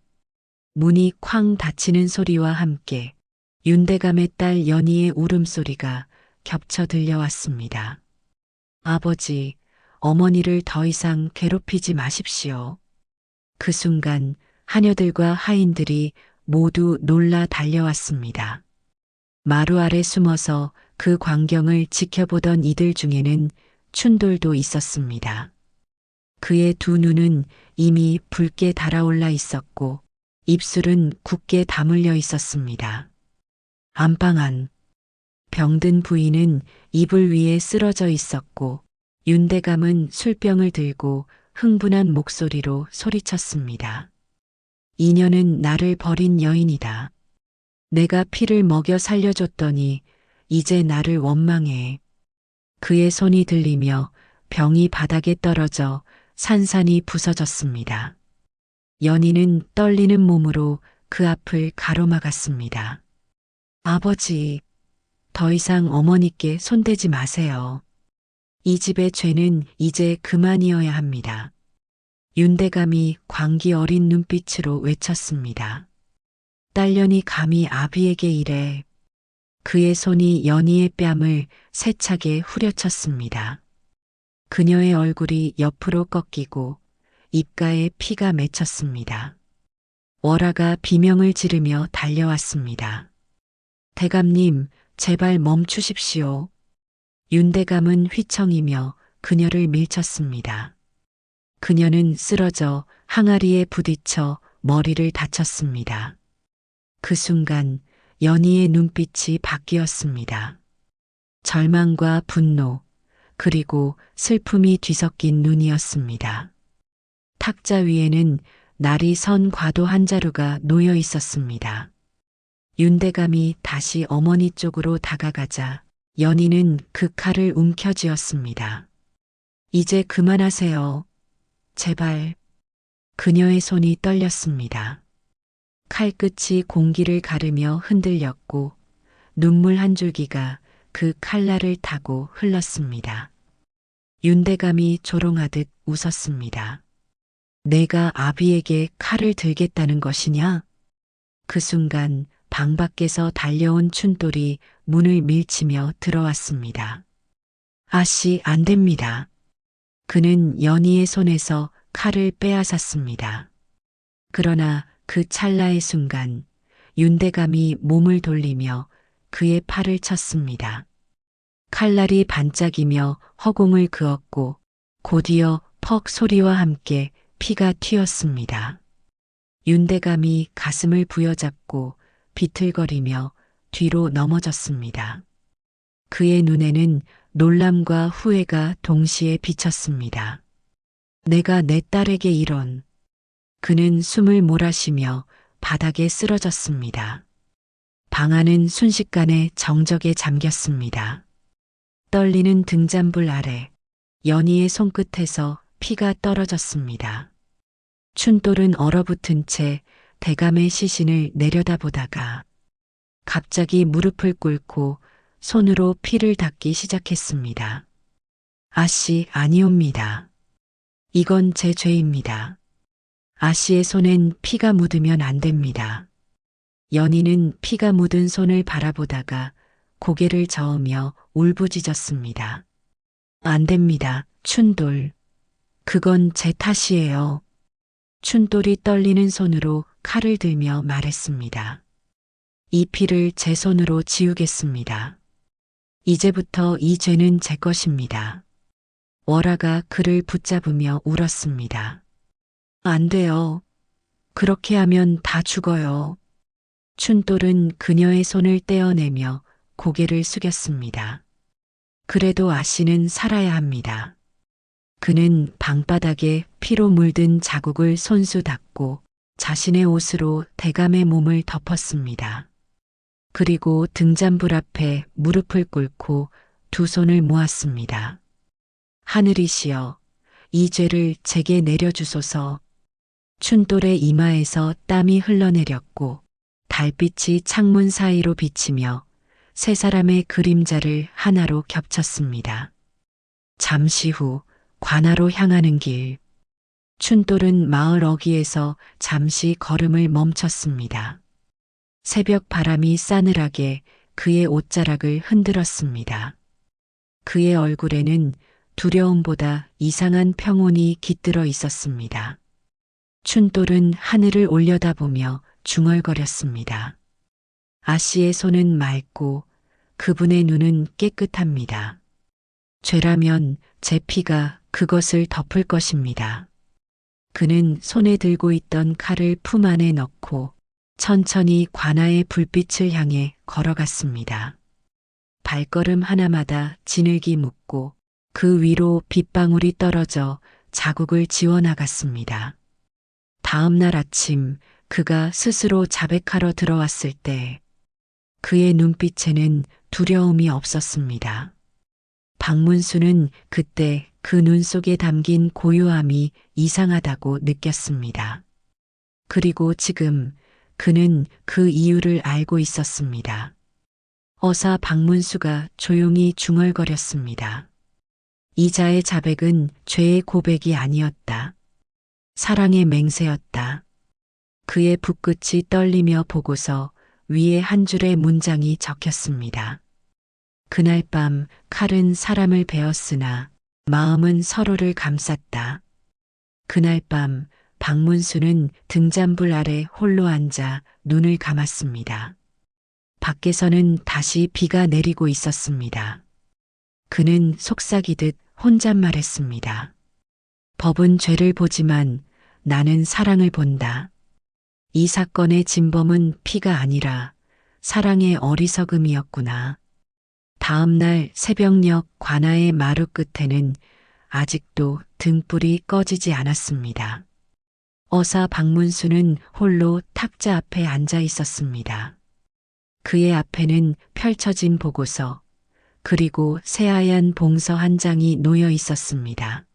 문이 쾅 닫히는 소리와 함께 윤대감의 딸 연희의 울음소리가 겹쳐 들려왔습니다. 아버지, 어머니를 더 이상 괴롭히지 마십시오. 그 순간 하녀들과 하인들이 모두 놀라 달려왔습니다. 마루 아래 숨어서 그 광경을 지켜보던 이들 중에는 춘돌도 있었습니다. 그의 두 눈은 이미 붉게 달아올라 있었고 입술은 굳게 다물려 있었습니다. 안방 안 병든 부인은 이불 위에 쓰러져 있었고 윤대감은 술병을 들고 흥분한 목소리로 소리쳤습니다. 이녀는 나를 버린 여인이다. 내가 피를 먹여 살려줬더니 이제 나를 원망해. 그의 손이 들리며 병이 바닥에 떨어져 산산이 부서졌습니다. 연희는 떨리는 몸으로 그 앞을 가로막았습니다. 아버지, 더 이상 어머니께 손대지 마세요. 이 집의 죄는 이제 그만이어야 합니다. 윤대감이 광기 어린 눈빛으로 외쳤습니다. 딸년이 감히 아비에게 이래. 그의 손이 연희의 뺨을 세차게 후려쳤습니다. 그녀의 얼굴이 옆으로 꺾이고 입가에 피가 맺혔습니다. 월하가 비명을 지르며 달려왔습니다. 대감님, 제발 멈추십시오. 윤대감은 휘청이며 그녀를 밀쳤습니다. 그녀는 쓰러져 항아리에 부딪혀 머리를 다쳤습니다. 그 순간 연희의 눈빛이 바뀌었습니다. 절망과 분노, 그리고 슬픔이 뒤섞인 눈이었습니다. 탁자 위에는 날이 선 과도 한 자루가 놓여 있었습니다. 윤대감이 다시 어머니 쪽으로 다가가자 연희는 그 칼을 움켜쥐었습니다. 이제 그만하세요. 제발. 그녀의 손이 떨렸습니다. 칼끝이 공기를 가르며 흔들렸고 눈물 한 줄기가 그 칼날을 타고 흘렀습니다. 윤대감이 조롱하듯 웃었습니다. 내가 아비에게 칼을 들겠다는 것이냐? 그 순간 방 밖에서 달려온 춘돌이 문을 밀치며 들어왔습니다. 아씨, 안 됩니다. 그는 연희의 손에서 칼을 빼앗았습니다. 그러나 그 찰나의 순간 윤대감이 몸을 돌리며 그의 팔을 쳤습니다. 칼날이 반짝이며 허공을 그었고 곧이어 퍽 소리와 함께 피가 튀었습니다. 윤대감이 가슴을 부여잡고 비틀거리며 뒤로 넘어졌습니다. 그의 눈에는 놀람과 후회가 동시에 비쳤습니다. 내가 내 딸에게 이런. 그는 숨을 몰아쉬며 바닥에 쓰러졌습니다. 방 안은 순식간에 정적에 잠겼습니다. 떨리는 등잔불 아래 연희의 손끝에서 피가 떨어졌습니다. 춘돌은 얼어붙은 채 대감의 시신을 내려다보다가 갑자기 무릎을 꿇고 손으로 피를 닦기 시작했습니다. 아씨, 아니옵니다. 이건 제 죄입니다. 아씨의 손엔 피가 묻으면 안 됩니다. 연희는 피가 묻은 손을 바라보다가 고개를 저으며 울부짖었습니다. 안 됩니다, 춘돌. 그건 제 탓이에요. 춘돌이 떨리는 손으로 칼을 들며 말했습니다. 이 피를 제 손으로 지우겠습니다. 이제부터 이 죄는 제 것입니다. 월아가 그를 붙잡으며 울었습니다. 안 돼요. 그렇게 하면 다 죽어요. 춘돌은 그녀의 손을 떼어내며 고개를 숙였습니다. 그래도 아씨는 살아야 합니다. 그는 방바닥에 피로 물든 자국을 손수 닦고 자신의 옷으로 대감의 몸을 덮었습니다. 그리고 등잔불 앞에 무릎을 꿇고 두 손을 모았습니다. 하늘이시여, 이 죄를 제게 내려주소서. 춘돌의 이마에서 땀이 흘러내렸고 달빛이 창문 사이로 비치며 세 사람의 그림자를 하나로 겹쳤습니다. 잠시 후 관아로 향하는 길. 춘돌은 마을 어귀에서 잠시 걸음을 멈췄습니다. 새벽 바람이 싸늘하게 그의 옷자락을 흔들었습니다. 그의 얼굴에는 두려움보다 이상한 평온이 깃들어 있었습니다. 춘돌은 하늘을 올려다보며 중얼거렸습니다. 아씨의 손은 맑고 그분의 눈은 깨끗합니다. 죄라면 제 피가 그것을 덮을 것입니다. 그는 손에 들고 있던 칼을 품 안에 넣고 천천히 관아의 불빛을 향해 걸어갔습니다. 발걸음 하나마다 진흙이 묻고 그 위로 빗방울이 떨어져 자국을 지워나갔습니다. 다음 날 아침 그가 스스로 자백하러 들어왔을 때 그의 눈빛에는 두려움이 없었습니다. 박문수는 그때 그 눈 속에 담긴 고요함이 이상하다고 느꼈습니다. 그리고 지금 그는 그 이유를 알고 있었습니다. 어사 박문수가 조용히 중얼거렸습니다. 이자의 자백은 죄의 고백이 아니었다. 사랑의 맹세였다. 그의 붓끝이 떨리며 보고서 위에 한 줄의 문장이 적혔습니다. 그날 밤 칼은 사람을 베었으나 마음은 서로를 감쌌다. 그날 밤 박문수는 등잔불 아래 홀로 앉아 눈을 감았습니다. 밖에서는 다시 비가 내리고 있었습니다. 그는 속삭이듯 혼잣말했습니다. 법은 죄를 보지만 나는 사랑을 본다. 이 사건의 진범은 피가 아니라 사랑의 어리석음이었구나. 다음 날 새벽녘 관아의 마루 끝에는 아직도 등불이 꺼지지 않았습니다. 어사 박문수는 홀로 탁자 앞에 앉아 있었습니다. 그의 앞에는 펼쳐진 보고서, 그리고 새하얀 봉서 한 장이 놓여 있었습니다.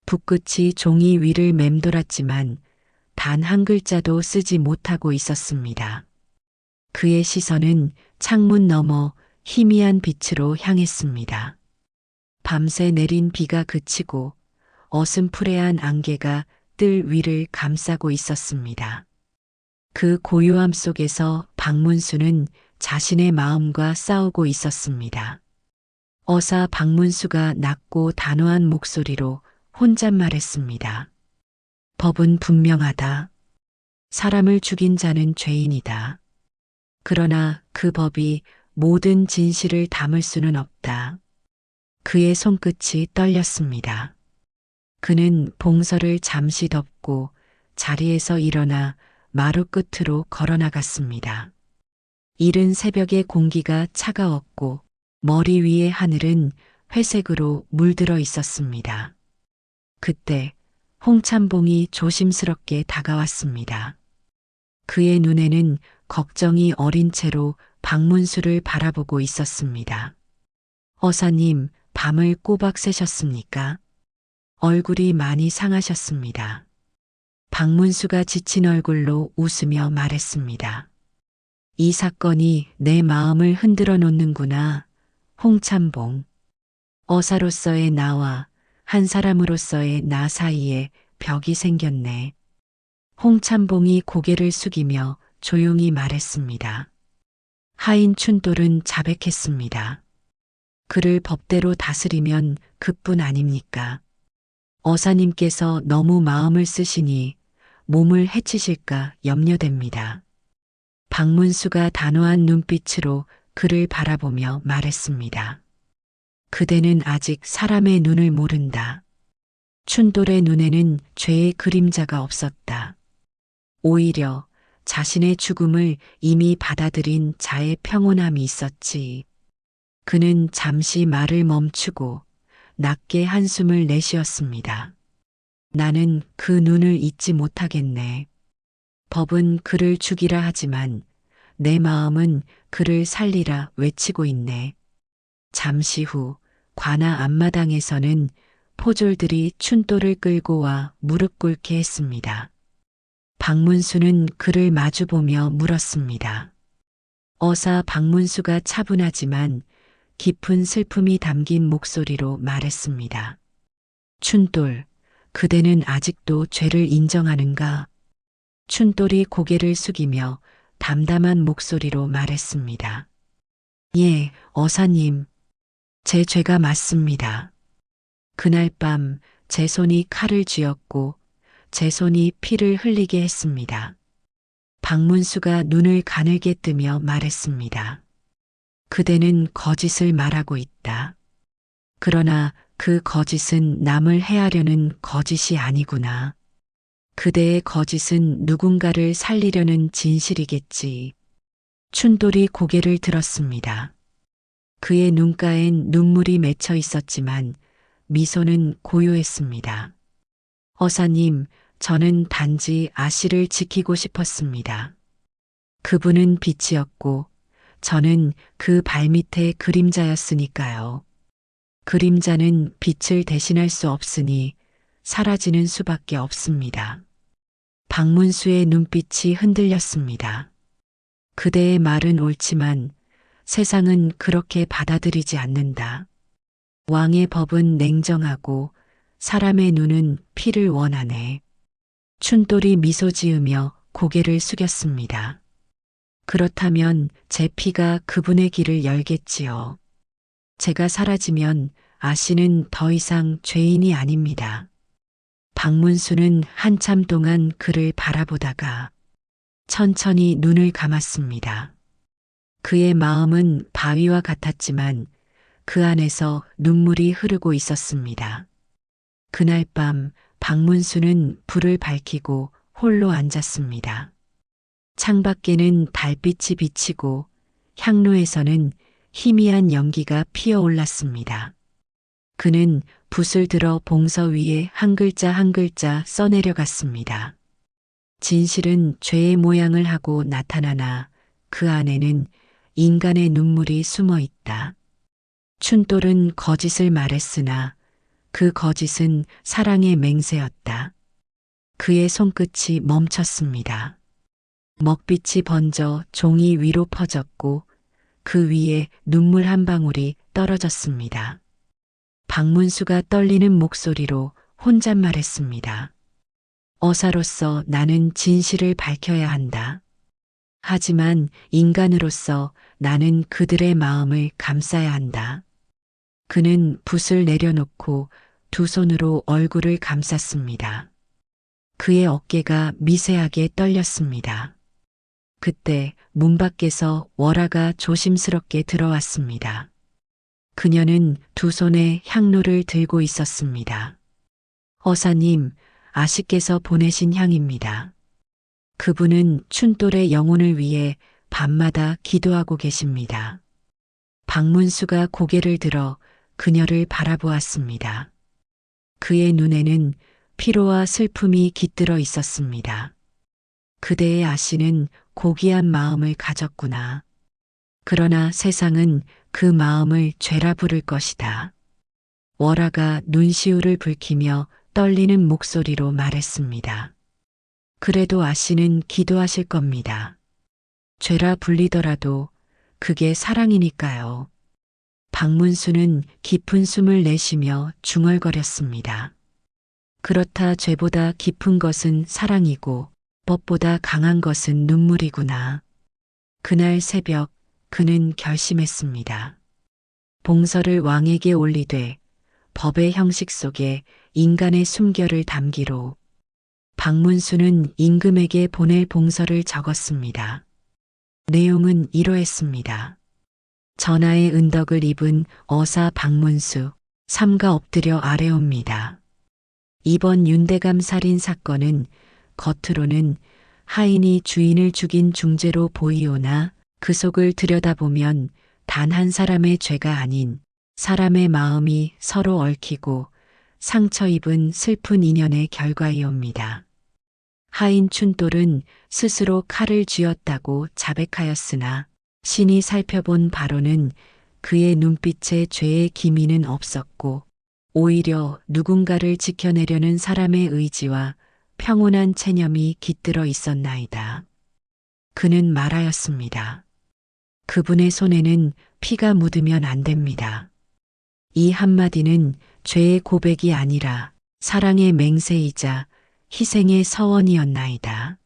붓끝이 종이 위를 맴돌았지만 단 한 글자도 쓰지 못하고 있었습니다. 그의 시선은 창문 너머 희미한 빛으로 향했습니다. 밤새 내린 비가 그치고 어슴푸레한 안개가 뜰 위를 감싸고 있었습니다. 그 고요함 속에서 박문수는 자신의 마음과 싸우고 있었습니다. 어사 박문수가 낮고 단호한 목소리로 혼잣말했습니다. 법은 분명하다. 사람을 죽인 자는 죄인이다. 그러나 그 법이 모든 진실을 담을 수는 없다. 그의 손끝이 떨렸습니다. 그는 봉서를 잠시 덮고 자리에서 일어나 마루 끝으로 걸어나갔습니다. 이른 새벽의 공기가 차가웠고 머리 위의 하늘은 회색으로 물들어 있었습니다. 그때 홍찬봉이 조심스럽게 다가왔습니다. 그의 눈에는 걱정이 어린 채로 박문수를 바라보고 있었습니다. 어사님, 밤을 꼬박 새셨습니까? 얼굴이 많이 상하셨습니다. 박문수가 지친 얼굴로 웃으며 말했습니다. 이 사건이 내 마음을 흔들어 놓는구나, 홍찬봉. 어사로서의 나와 한 사람으로서의 나 사이에 벽이 생겼네. 홍찬봉이 고개를 숙이며 조용히 말했습니다. 하인 춘돌은 자백했습니다. 그를 법대로 다스리면 그뿐 아닙니까? 어사님께서 너무 마음을 쓰시니 몸을 해치실까 염려됩니다. 박문수가 단호한 눈빛으로 그를 바라보며 말했습니다. 그대는 아직 사람의 눈을 모른다. 춘돌의 눈에는 죄의 그림자가 없었다. 오히려 자신의 죽음을 이미 받아들인 자의 평온함이 있었지. 그는 잠시 말을 멈추고 낮게 한숨을 내쉬었습니다. 나는 그 눈을 잊지 못하겠네. 법은 그를 죽이라 하지만 내 마음은 그를 살리라 외치고 있네. 잠시 후 관아 앞마당에서는 포졸들이 춘돌을 끌고 와 무릎 꿇게 했습니다. 박문수는 그를 마주보며 물었습니다. 어사 박문수가 차분하지만 깊은 슬픔이 담긴 목소리로 말했습니다. 춘돌, 그대는 아직도 죄를 인정하는가? 춘돌이 고개를 숙이며 담담한 목소리로 말했습니다. 예, 어사님. 제 죄가 맞습니다. 그날 밤 제 손이 칼을 쥐었고 제 손이 피를 흘리게 했습니다. 박문수가 눈을 가늘게 뜨며 말했습니다. 그대는 거짓을 말하고 있다. 그러나 그 거짓은 남을 해하려는 거짓이 아니구나. 그대의 거짓은 누군가를 살리려는 진실이겠지. 춘돌이 고개를 들었습니다. 그의 눈가엔 눈물이 맺혀 있었지만 미소는 고요했습니다. 어사님, 저는 단지 아씨를 지키고 싶었습니다. 그분은 빛이었고 저는 그 발밑의 그림자였으니까요. 그림자는 빛을 대신할 수 없으니 사라지는 수밖에 없습니다. 박문수의 눈빛이 흔들렸습니다. 그대의 말은 옳지만 세상은 그렇게 받아들이지 않는다. 왕의 법은 냉정하고 사람의 눈은 피를 원하네. 춘돌이 미소 지으며 고개를 숙였습니다. 그렇다면 제 피가 그분의 길을 열겠지요. 제가 사라지면 아씨는 더 이상 죄인이 아닙니다. 박문수는 한참 동안 그를 바라보다가 천천히 눈을 감았습니다. 그의 마음은 바위와 같았지만 그 안에서 눈물이 흐르고 있었습니다. 그날 밤 박문수는 불을 밝히고 홀로 앉았습니다. 창밖에는 달빛이 비치고 향로에서는 희미한 연기가 피어올랐습니다. 그는 붓을 들어 봉서 위에 한 글자 한 글자 써내려갔습니다. 진실은 죄의 모양을 하고 나타나나 그 안에는 인간의 눈물이 숨어 있다. 춘돌은 거짓을 말했으나 그 거짓은 사랑의 맹세였다. 그의 손끝이 멈췄습니다. 먹빛이 번져 종이 위로 퍼졌고 그 위에 눈물 한 방울이 떨어졌습니다. 박문수가 떨리는 목소리로 혼잣말했습니다. 어사로서 나는 진실을 밝혀야 한다. 하지만 인간으로서 나는 그들의 마음을 감싸야 한다. 그는 붓을 내려놓고 두 손으로 얼굴을 감쌌습니다. 그의 어깨가 미세하게 떨렸습니다. 그때 문 밖에서 월아가 조심스럽게 들어왔습니다. 그녀는 두 손에 향로를 들고 있었습니다. 어사님, 아씨께서 보내신 향입니다. 그분은 춘돌의 영혼을 위해 밤마다 기도하고 계십니다. 박문수가 고개를 들어 그녀를 바라보았습니다. 그의 눈에는 피로와 슬픔이 깃들어 있었습니다. 그대의 아씨는 고귀한 마음을 가졌구나. 그러나 세상은 그 마음을 죄라 부를 것이다. 월아가 눈시울을 붉히며 떨리는 목소리로 말했습니다. 그래도 아씨는 기도하실 겁니다. 죄라 불리더라도 그게 사랑이니까요. 박문수는 깊은 숨을 내쉬며 중얼거렸습니다. 그렇다, 죄보다 깊은 것은 사랑이고 법보다 강한 것은 눈물이구나. 그날 새벽 그는 결심했습니다. 봉서를 왕에게 올리되 법의 형식 속에 인간의 숨결을 담기로. 박문수는 임금에게 보낼 봉서를 적었습니다. 내용은 이러했습니다. 전하의 은덕을 입은 어사 박문수, 삼가 엎드려 아뢰옵니다. 이번 윤대감 살인 사건은 겉으로는 하인이 주인을 죽인 중죄로 보이오나 그 속을 들여다보면 단 한 사람의 죄가 아닌 사람의 마음이 서로 얽히고 상처 입은 슬픈 인연의 결과이옵니다. 하인 춘돌은 스스로 칼을 쥐었다고 자백하였으나 신이 살펴본 바로는 그의 눈빛에 죄의 기미는 없었고 오히려 누군가를 지켜내려는 사람의 의지와 평온한 체념이 깃들어 있었나이다. 그는 말하였습니다. 그분의 손에는 피가 묻으면 안 됩니다. 이 한마디는 죄의 고백이 아니라 사랑의 맹세이자 희생의 서원이었나이다.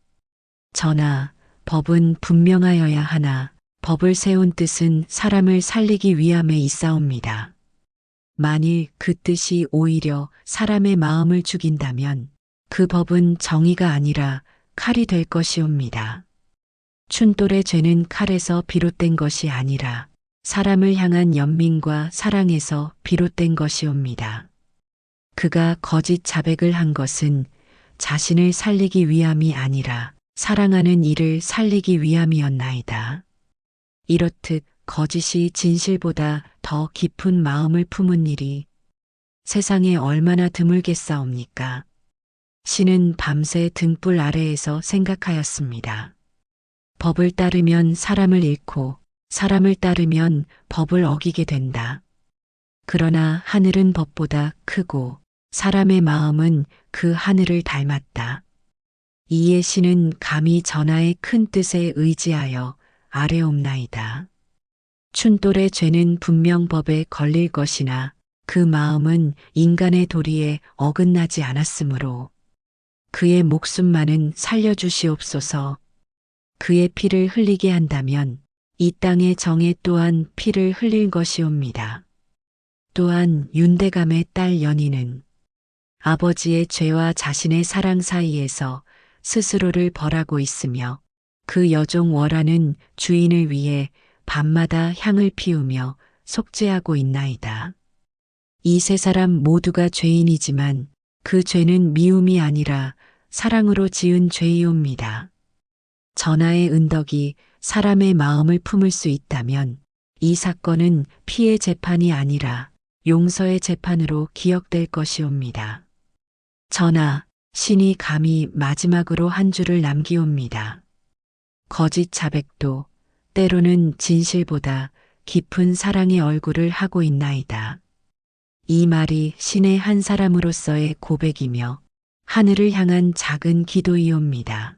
전하, 법은 분명하여야 하나 법을 세운 뜻은 사람을 살리기 위함에 있사옵니다. 만일 그 뜻이 오히려 사람의 마음을 죽인다면 그 법은 정의가 아니라 칼이 될 것이옵니다. 춘돌의 죄는 칼에서 비롯된 것이 아니라 사람을 향한 연민과 사랑에서 비롯된 것이옵니다. 그가 거짓 자백을 한 것은 자신을 살리기 위함이 아니라 사랑하는 이를 살리기 위함이었나이다. 이렇듯 거짓이 진실보다 더 깊은 마음을 품은 일이 세상에 얼마나 드물겠사옵니까? 신은 밤새 등불 아래에서 생각하였습니다. 법을 따르면 사람을 잃고 사람을 따르면 법을 어기게 된다. 그러나 하늘은 법보다 크고 사람의 마음은 그 하늘을 닮았다. 이에 신은 감히 전하의 큰 뜻에 의지하여 아뢰옵나이다. 춘돌의 죄는 분명 법에 걸릴 것이나 그 마음은 인간의 도리에 어긋나지 않았으므로 그의 목숨만은 살려주시옵소서. 그의 피를 흘리게 한다면 이 땅의 정에 또한 피를 흘릴 것이옵니다. 또한 윤대감의 딸 연희는 아버지의 죄와 자신의 사랑 사이에서 스스로를 벌하고 있으며 그 여종 월하는 주인을 위해 밤마다 향을 피우며 속죄하고 있나이다. 이 세 사람 모두가 죄인이지만 그 죄는 미움이 아니라 사랑으로 지은 죄이옵니다. 전하의 은덕이 사람의 마음을 품을 수 있다면 이 사건은 피의 재판이 아니라 용서의 재판으로 기억될 것이옵니다. 전하, 신이 감히 마지막으로 한 줄을 남기옵니다. 거짓 자백도 때로는 진실보다 깊은 사랑의 얼굴을 하고 있나이다. 이 말이 신의 한 사람으로서의 고백이며 하늘을 향한 작은 기도이옵니다.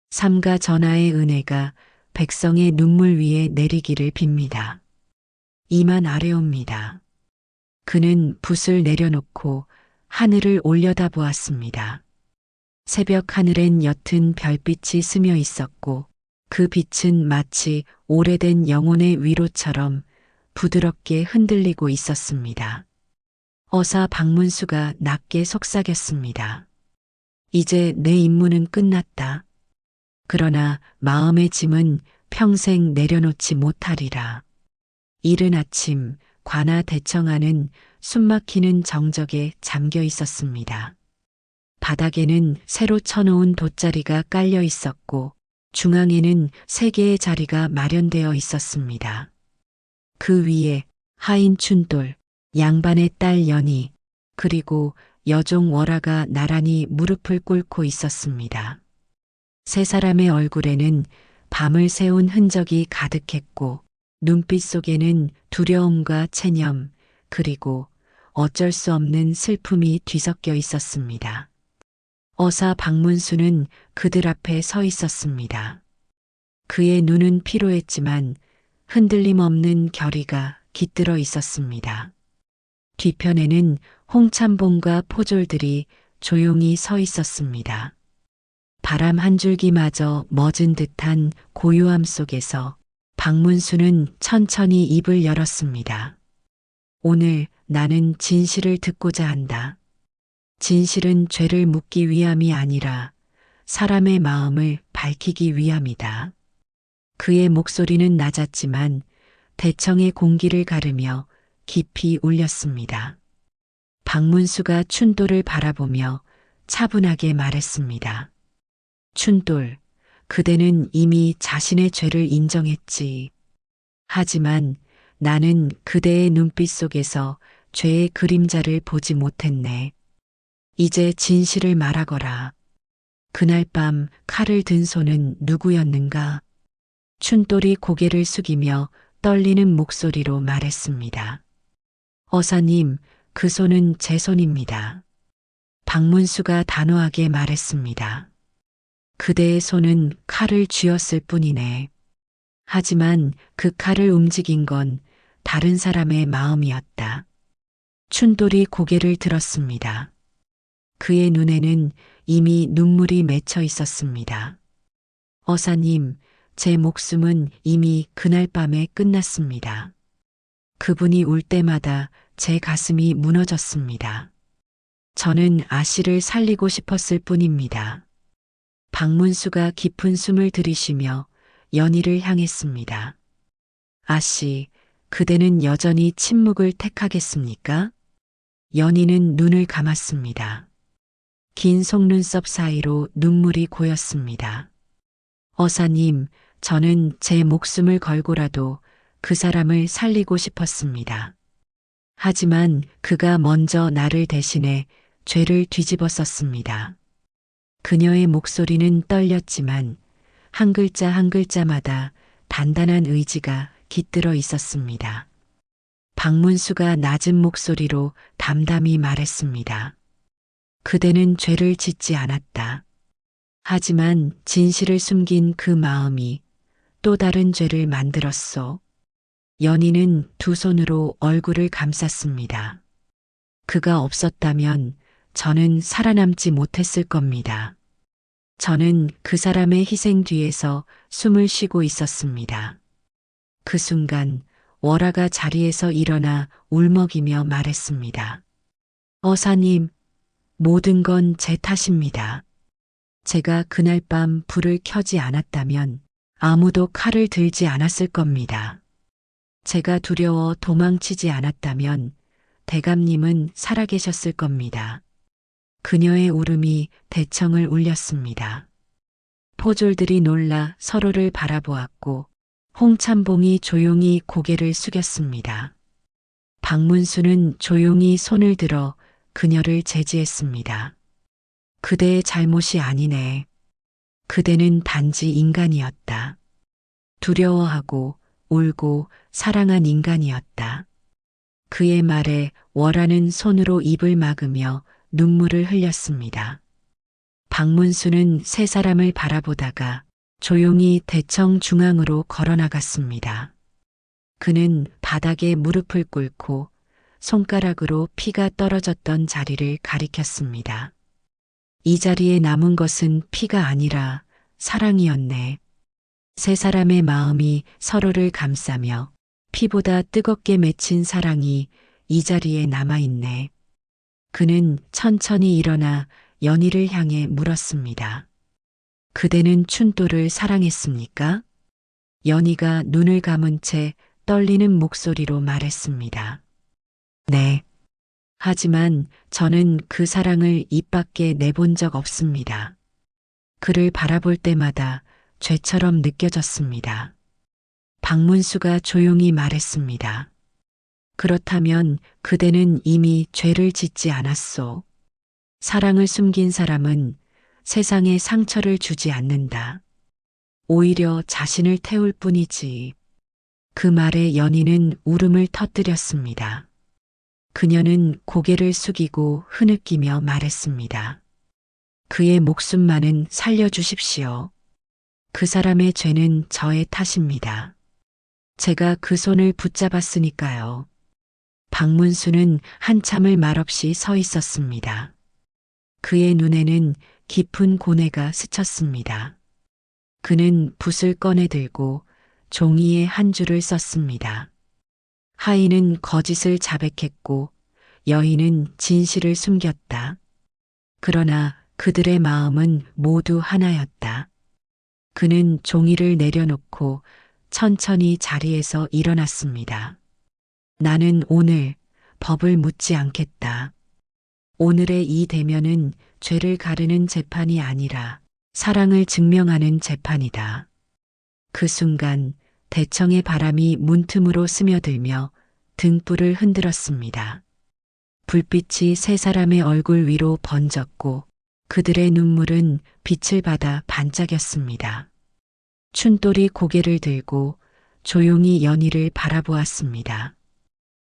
삼가 전하의 은혜가 백성의 눈물 위에 내리기를 빕니다. 이만 아뢰옵니다. 그는 붓을 내려놓고 하늘을 올려다 보았습니다. 새벽 하늘엔 옅은 별빛이 스며 있었고 그 빛은 마치 오래된 영혼의 위로처럼 부드럽게 흔들리고 있었습니다. 어사 박문수가 낮게 속삭였습니다. 이제 내 임무는 끝났다. 그러나 마음의 짐은 평생 내려놓지 못하리라. 이른 아침 관아 대청하는 숨막히는 정적에 잠겨 있었습니다. 바닥에는 새로 쳐놓은 돗자리가 깔려 있었고 중앙에는 3개의 자리가 마련되어 있었습니다. 그 위에 하인 춘돌, 양반의 딸 연희, 그리고 여종 월하가 나란히 무릎을 꿇고 있었습니다. 세 사람의 얼굴에는 밤을 새운 흔적이 가득했고 눈빛 속에는 두려움과 체념, 그리고 어쩔 수 없는 슬픔이 뒤섞여 있었습니다. 어사 박문수는 그들 앞에 서 있었습니다. 그의 눈은 피로했지만 흔들림 없는 결의가 깃들어 있었습니다. 뒤편에는 홍참봉과 포졸들이 조용히 서 있었습니다. 바람 한 줄기마저 멎은 듯한 고요함 속에서 박문수는 천천히 입을 열었습니다. 오늘 나는 진실을 듣고자 한다. 진실은 죄를 묻기 위함이 아니라 사람의 마음을 밝히기 위함이다. 그의 목소리는 낮았지만 대청의 공기를 가르며 깊이 울렸습니다. 박문수가 춘돌을 바라보며 차분하게 말했습니다. 춘돌, 그대는 이미 자신의 죄를 인정했지. 하지만 나는 그대의 눈빛 속에서 죄의 그림자를 보지 못했네. 이제 진실을 말하거라. 그날 밤 칼을 든 손은 누구였는가? 춘돌이 고개를 숙이며 떨리는 목소리로 말했습니다. 어사님, 그 손은 제 손입니다. 박문수가 단호하게 말했습니다. 그대의 손은 칼을 쥐었을 뿐이네. 하지만 그 칼을 움직인 건 다른 사람의 마음이었다. 춘돌이 고개를 들었습니다. 그의 눈에는 이미 눈물이 맺혀 있었습니다. 어사님, 제 목숨은 이미 그날 밤에 끝났습니다. 그분이 울 때마다 제 가슴이 무너졌습니다. 저는 아씨를 살리고 싶었을 뿐입니다. 박문수가 깊은 숨을 들이쉬며 연희를 향했습니다. 아씨, 그대는 여전히 침묵을 택하겠습니까? 연희는 눈을 감았습니다. 긴 속눈썹 사이로 눈물이 고였습니다. 어사님, 저는 제 목숨을 걸고라도 그 사람을 살리고 싶었습니다. 하지만 그가 먼저 나를 대신해 죄를 뒤집어 썼습니다. 그녀의 목소리는 떨렸지만 한 글자 한 글자마다 단단한 의지가 깃들어 있었습니다. 박문수가 낮은 목소리로 담담히 말했습니다. 그대는 죄를 짓지 않았다. 하지만 진실을 숨긴 그 마음이 또 다른 죄를 만들었소. 연희는 두 손으로 얼굴을 감쌌습니다. 그가 없었다면 저는 살아남지 못했을 겁니다. 저는 그 사람의 희생 뒤에서 숨을 쉬고 있었습니다. 그 순간 월하가 자리에서 일어나 울먹이며 말했습니다. 어사님, 모든 건 제 탓입니다. 제가 그날 밤 불을 켜지 않았다면 아무도 칼을 들지 않았을 겁니다. 제가 두려워 도망치지 않았다면 대감님은 살아계셨을 겁니다. 그녀의 울음이 대청을 울렸습니다. 포졸들이 놀라 서로를 바라보았고 홍참봉이 조용히 고개를 숙였습니다. 박문수는 조용히 손을 들어 그녀를 제지했습니다. 그대의 잘못이 아니네. 그대는 단지 인간이었다. 두려워하고 울고 사랑한 인간이었다. 그의 말에 월하는 손으로 입을 막으며 눈물을 흘렸습니다. 박문수는 세 사람을 바라보다가 조용히 대청 중앙으로 걸어나갔습니다. 그는 바닥에 무릎을 꿇고 손가락으로 피가 떨어졌던 자리를 가리켰습니다. 이 자리에 남은 것은 피가 아니라 사랑이었네. 세 사람의 마음이 서로를 감싸며 피보다 뜨겁게 맺힌 사랑이 이 자리에 남아있네. 그는 천천히 일어나 연희를 향해 물었습니다. 그대는 춘돌을 사랑했습니까? 연희가 눈을 감은 채 떨리는 목소리로 말했습니다. 네. 하지만 저는 그 사랑을 입 밖에 내본 적 없습니다. 그를 바라볼 때마다 죄처럼 느껴졌습니다. 박문수가 조용히 말했습니다. 그렇다면 그대는 이미 죄를 짓지 않았소. 사랑을 숨긴 사람은 세상에 상처를 주지 않는다. 오히려 자신을 태울 뿐이지. 그 말에 연희는 울음을 터뜨렸습니다. 그녀는 고개를 숙이고 흐느끼며 말했습니다. 그의 목숨만은 살려주십시오. 그 사람의 죄는 저의 탓입니다. 제가 그 손을 붙잡았으니까요. 박문수는 한참을 말없이 서 있었습니다. 그의 눈에는 깊은 고뇌가 스쳤습니다. 그는 붓을 꺼내 들고 종이에 한 줄을 썼습니다. 하인은 거짓을 자백했고 여인은 진실을 숨겼다. 그러나 그들의 마음은 모두 하나였다. 그는 종이를 내려놓고 천천히 자리에서 일어났습니다. 나는 오늘 법을 묻지 않겠다. 오늘의 이 대면은 죄를 가르는 재판이 아니라 사랑을 증명하는 재판이다. 그 순간 대청의 바람이 문틈으로 스며들며 등불을 흔들었습니다. 불빛이 세 사람의 얼굴 위로 번졌고 그들의 눈물은 빛을 받아 반짝였습니다. 춘돌이 고개를 들고 조용히 연희를 바라보았습니다.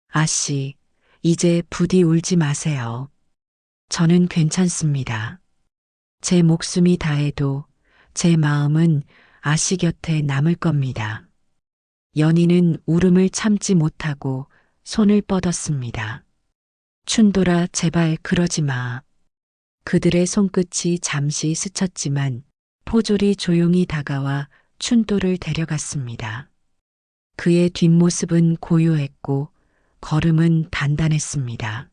아씨, 이제 부디 울지 마세요. 저는 괜찮습니다. 제 목숨이 다해도 제 마음은 아씨 곁에 남을 겁니다. 연희는 울음을 참지 못하고 손을 뻗었습니다. 춘돌아, 제발 그러지 마. 그들의 손끝이 잠시 스쳤지만 포졸이 조용히 다가와 춘돌을 데려갔습니다. 그의 뒷모습은 고요했고 걸음은 단단했습니다.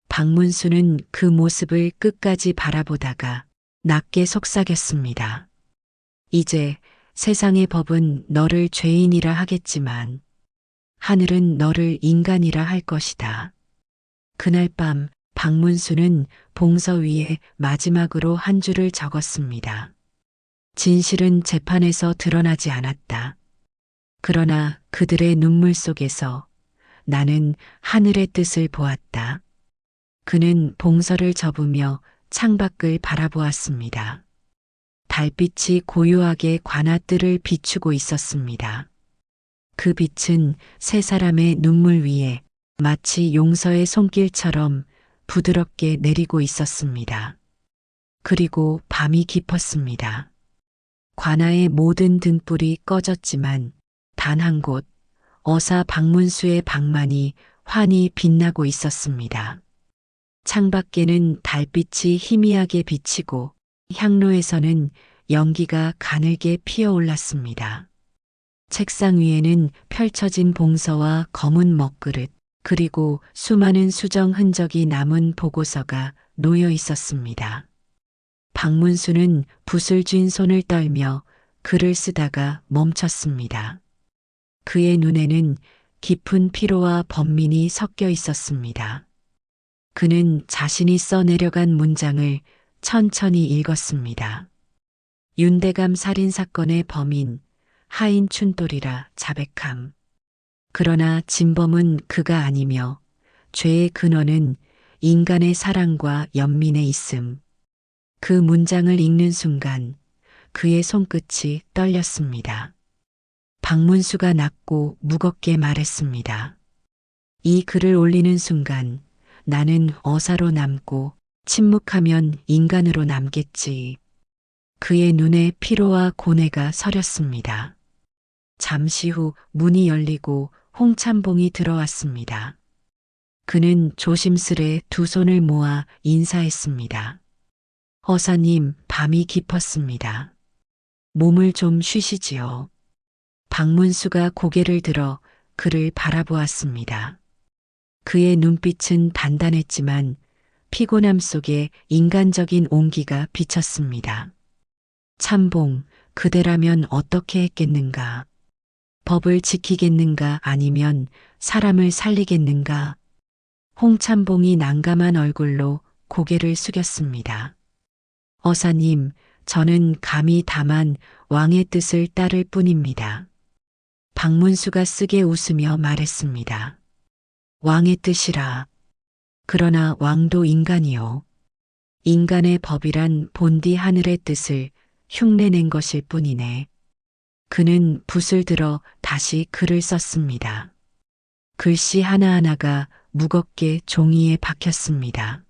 박문수는 그 모습을 끝까지 바라보다가 낮게 속삭였습니다. 이제 세상의 법은 너를 죄인이라 하겠지만 하늘은 너를 인간이라 할 것이다. 그날 밤 박문수는 봉서 위에 마지막으로 한 줄을 적었습니다. 진실은 재판에서 드러나지 않았다. 그러나 그들의 눈물 속에서 나는 하늘의 뜻을 보았다. 그는 봉서를 접으며 창밖을 바라보았습니다. 달빛이 고요하게 관아뜰을 비추고 있었습니다. 그 빛은 세 사람의 눈물 위에 마치 용서의 손길처럼 부드럽게 내리고 있었습니다. 그리고 밤이 깊었습니다. 관아의 모든 등불이 꺼졌지만 단 한 곳, 어사 박문수의 방만이 환히 빛나고 있었습니다. 창밖에는 달빛이 희미하게 비치고 향로에서는 연기가 가늘게 피어올랐습니다. 책상 위에는 펼쳐진 봉서와 검은 먹그릇, 그리고 수많은 수정 흔적이 남은 보고서가 놓여 있었습니다. 박문수는 붓을 쥔 손을 떨며 글을 쓰다가 멈췄습니다. 그의 눈에는 깊은 피로와 번민이 섞여 있었습니다. 그는 자신이 써내려간 문장을 천천히 읽었습니다. 윤대감 살인사건의 범인 하인 춘돌이라 자백함. 그러나 진범은 그가 아니며 죄의 근원은 인간의 사랑과 연민에 있음. 그 문장을 읽는 순간 그의 손끝이 떨렸습니다. 박문수가 낮고 무겁게 말했습니다. 이 글을 올리는 순간 나는 어사로 남고 침묵하면 인간으로 남겠지. 그의 눈에 피로와 고뇌가 서렸습니다. 잠시 후 문이 열리고 홍찬봉이 들어왔습니다. 그는 조심스레 두 손을 모아 인사했습니다. 어사님, 밤이 깊었습니다. 몸을 좀 쉬시지요. 박문수가 고개를 들어 그를 바라보았습니다. 그의 눈빛은 단단했지만 피곤함 속에 인간적인 온기가 비쳤습니다. 찬봉, 그대라면 어떻게 했겠는가? 법을 지키겠는가 아니면 사람을 살리겠는가? 홍찬봉이 난감한 얼굴로 고개를 숙였습니다. 어사님, 저는 감히 다만 왕의 뜻을 따를 뿐입니다. 박문수가 쓰게 웃으며 말했습니다. 왕의 뜻이라. 그러나 왕도 인간이요. 인간의 법이란 본디 하늘의 뜻을 흉내낸 것일 뿐이네. 그는 붓을 들어 다시 글을 썼습니다. 글씨 하나하나가 무겁게 종이에 박혔습니다.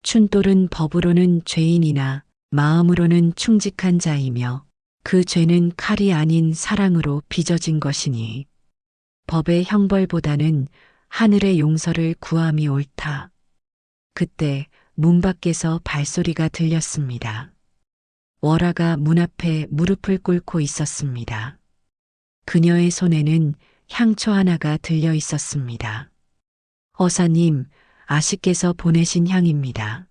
춘돌은 법으로는 죄인이나 마음으로는 충직한 자이며 그 죄는 칼이 아닌 사랑으로 빚어진 것이니 법의 형벌보다는 하늘의 용서를 구함이 옳다. 그때 문 밖에서 발소리가 들렸습니다. 월아가 문 앞에 무릎을 꿇고 있었습니다. 그녀의 손에는 향초 하나가 들려 있었습니다. 어사님, 아씨께서 보내신 향입니다.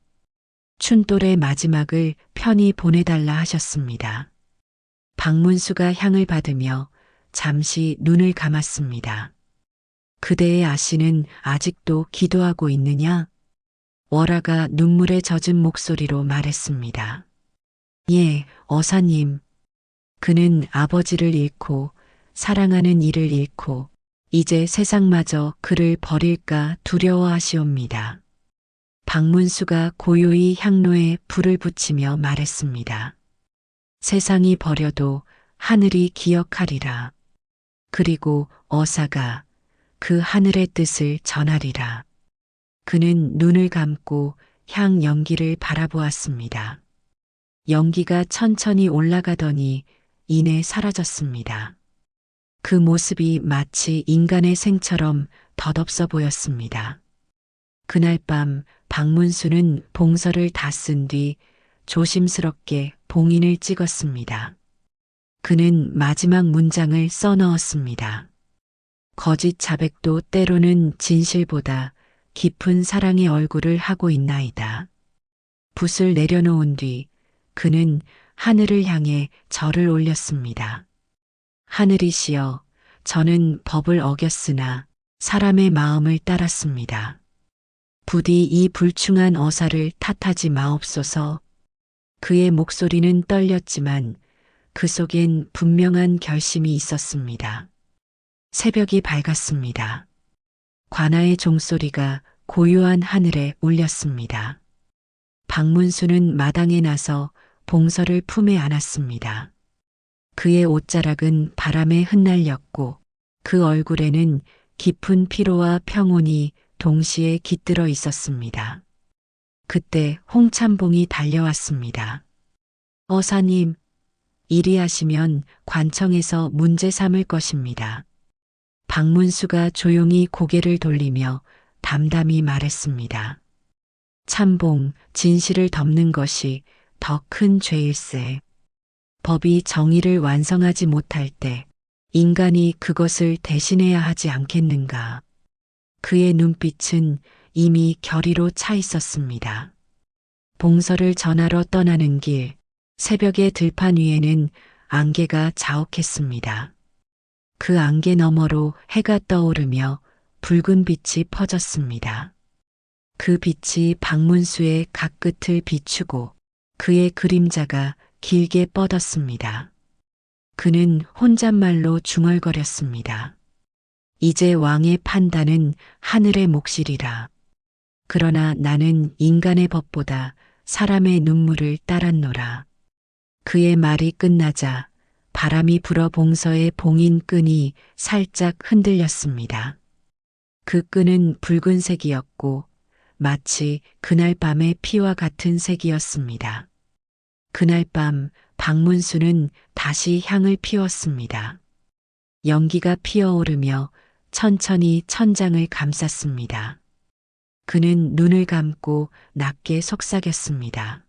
춘돌의 마지막을 편히 보내달라 하셨습니다. 박문수가 향을 받으며 잠시 눈을 감았습니다. 그대의 아씨는 아직도 기도하고 있느냐? 월아가 눈물에 젖은 목소리로 말했습니다. 예, 어사님. 그는 아버지를 잃고 사랑하는 이를 잃고 이제 세상마저 그를 버릴까 두려워하시옵니다. 박문수가 고요히 향로에 불을 붙이며 말했습니다. 세상이 버려도 하늘이 기억하리라. 그리고 어사가 그 하늘의 뜻을 전하리라. 그는 눈을 감고 향 연기를 바라보았습니다. 연기가 천천히 올라가더니 이내 사라졌습니다. 그 모습이 마치 인간의 생처럼 덧없어 보였습니다. 그날 밤 박문수는 봉서를 다 쓴 뒤 조심스럽게 봉인을 찍었습니다. 그는 마지막 문장을 써넣었습니다. 거짓 자백도 때로는 진실보다 깊은 사랑의 얼굴을 하고 있나이다. 붓을 내려놓은 뒤 그는 하늘을 향해 절을 올렸습니다. 하늘이시여, 저는 법을 어겼으나 사람의 마음을 따랐습니다. 부디 이 불충한 어사를 탓하지 마옵소서. 그의 목소리는 떨렸지만 그 속엔 분명한 결심이 있었습니다. 새벽이 밝았습니다. 관아의 종소리가 고요한 하늘에 울렸습니다. 박문수는 마당에 나서 봉서를 품에 안았습니다. 그의 옷자락은 바람에 흩날렸고 그 얼굴에는 깊은 피로와 평온이 동시에 깃들어 있었습니다. 그때 홍참봉이 달려왔습니다. 어사님, 이리 하시면 관청에서 문제 삼을 것입니다. 박문수가 조용히 고개를 돌리며 담담히 말했습니다. 참봉, 진실을 덮는 것이 더 큰 죄일세. 법이 정의를 완성하지 못할 때 인간이 그것을 대신해야 하지 않겠는가. 그의 눈빛은 이미 결의로 차 있었습니다. 봉서를 전하러 떠나는 길, 새벽의 들판 위에는 안개가 자욱했습니다. 그 안개 너머로 해가 떠오르며 붉은 빛이 퍼졌습니다. 그 빛이 박문수의 각끝을 비추고 그의 그림자가 길게 뻗었습니다. 그는 혼잣말로 중얼거렸습니다. 이제 왕의 판단은 하늘의 몫이리라. 그러나 나는 인간의 법보다 사람의 눈물을 따랐노라. 그의 말이 끝나자 바람이 불어 봉서의 봉인 끈이 살짝 흔들렸습니다. 그 끈은 붉은색이었고 마치 그날 밤의 피와 같은 색이었습니다. 그날 밤 박문수는 다시 향을 피웠습니다. 연기가 피어오르며 천천히 천장을 감쌌습니다. 그는 눈을 감고 낮게 속삭였습니다.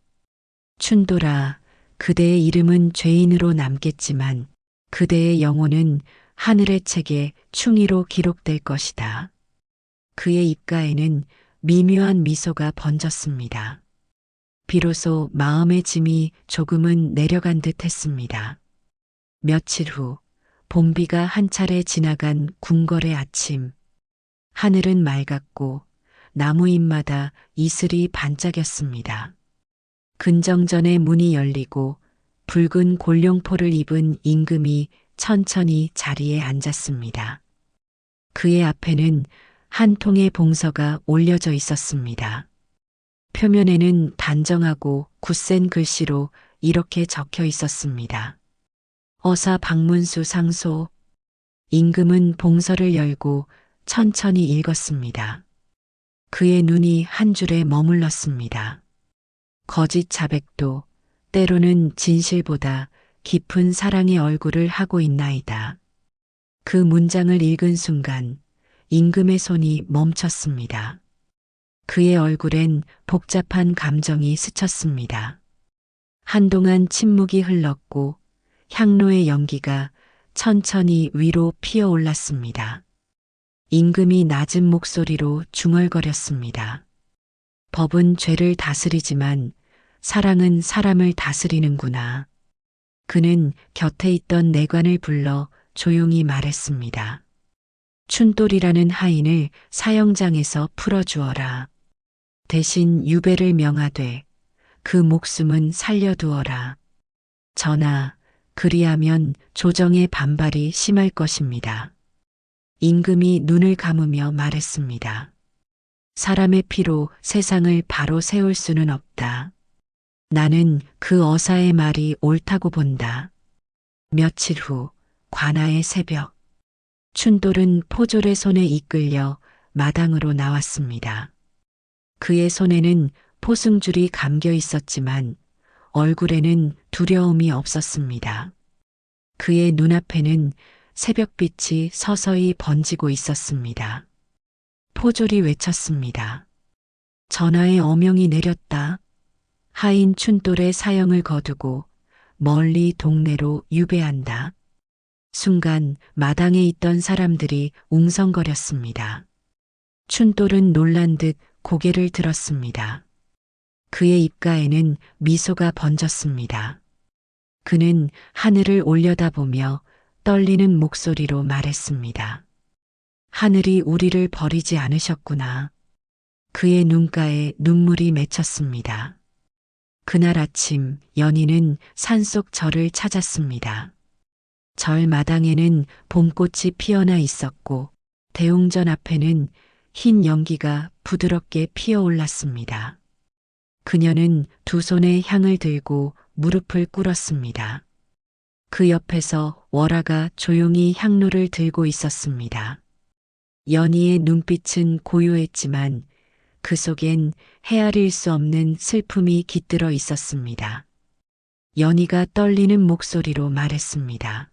춘돌아, 그대의 이름은 죄인으로 남겠지만 그대의 영혼은 하늘의 책에 충의로 기록될 것이다. 그의 입가에는 미묘한 미소가 번졌습니다. 비로소 마음의 짐이 조금은 내려간 듯 했습니다. 며칠 후 봄비가 한 차례 지나간 궁궐의 아침. 하늘은 맑았고 나무 잎마다 이슬이 반짝였습니다. 근정전의 문이 열리고 붉은 골룡포를 입은 임금이 천천히 자리에 앉았습니다. 그의 앞에는 한 통의 봉서가 올려져 있었습니다. 표면에는 단정하고 굳센 글씨로 이렇게 적혀 있었습니다. 어사 박문수 상소. 임금은 봉서를 열고 천천히 읽었습니다. 그의 눈이 한 줄에 머물렀습니다. 거짓 자백도 때로는 진실보다 깊은 사랑의 얼굴을 하고 있나이다. 그 문장을 읽은 순간 임금의 손이 멈췄습니다. 그의 얼굴엔 복잡한 감정이 스쳤습니다. 한동안 침묵이 흘렀고 향로의 연기가 천천히 위로 피어올랐습니다. 임금이 낮은 목소리로 중얼거렸습니다. 법은 죄를 다스리지만 사랑은 사람을 다스리는구나. 그는 곁에 있던 내관을 불러 조용히 말했습니다. 춘돌이라는 하인을 사형장에서 풀어주어라. 대신 유배를 명하되 그 목숨은 살려두어라. 전하, 그리하면 조정의 반발이 심할 것입니다. 임금이 눈을 감으며 말했습니다. 사람의 피로 세상을 바로 세울 수는 없다. 나는 그 어사의 말이 옳다고 본다. 며칠 후 관아의 새벽, 춘돌은 포졸의 손에 이끌려 마당으로 나왔습니다. 그의 손에는 포승줄이 감겨 있었지만 얼굴에는 두려움이 없었습니다. 그의 눈앞에는 새벽빛이 서서히 번지고 있었습니다. 포졸이 외쳤습니다. 전하의 어명이 내렸다. 하인 춘돌의 사형을 거두고 멀리 동네로 유배한다. 순간 마당에 있던 사람들이 웅성거렸습니다. 춘돌은 놀란 듯 고개를 들었습니다. 그의 입가에는 미소가 번졌습니다. 그는 하늘을 올려다보며 떨리는 목소리로 말했습니다. 하늘이 우리를 버리지 않으셨구나. 그의 눈가에 눈물이 맺혔습니다. 그날 아침 연희는 산속 절을 찾았습니다. 절 마당에는 봄꽃이 피어나 있었고 대웅전 앞에는 흰 연기가 부드럽게 피어올랐습니다. 그녀는 두 손에 향을 들고 무릎을 꿇었습니다. 그 옆에서 월아가 조용히 향로를 들고 있었습니다. 연희의 눈빛은 고요했지만 그 속엔 헤아릴 수 없는 슬픔이 깃들어 있었습니다. 연희가 떨리는 목소리로 말했습니다.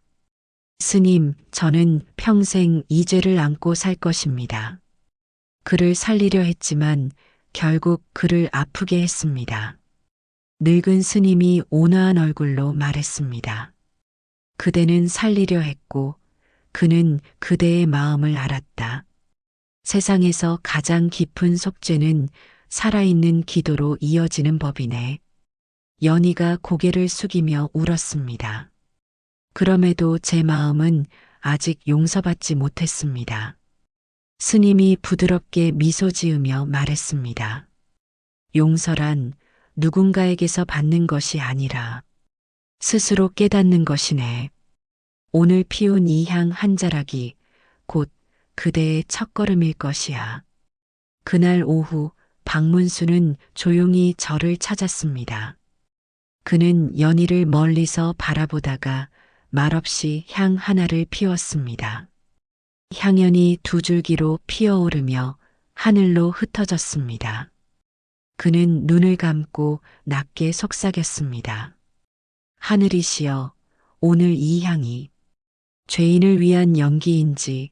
스님, 저는 평생 이 죄를 안고 살 것입니다. 그를 살리려 했지만 결국 그를 아프게 했습니다. 늙은 스님이 온화한 얼굴로 말했습니다. 그대는 살리려 했고 그는 그대의 마음을 알았다. 세상에서 가장 깊은 속죄는 살아있는 기도로 이어지는 법이네. 연희가 고개를 숙이며 울었습니다. 그럼에도 제 마음은 아직 용서받지 못했습니다. 스님이 부드럽게 미소 지으며 말했습니다. 용서란 누군가에게서 받는 것이 아니라 스스로 깨닫는 것이네. 오늘 피운 이 향 한 자락이 곧 그대의 첫걸음일 것이야. 그날 오후 박문수는 조용히 절을 찾았습니다. 그는 연희를 멀리서 바라보다가 말없이 향 하나를 피웠습니다. 향연이 두 줄기로 피어오르며 하늘로 흩어졌습니다. 그는 눈을 감고 낮게 속삭였습니다. 하늘이시여, 오늘 이 향이 죄인을 위한 연기인지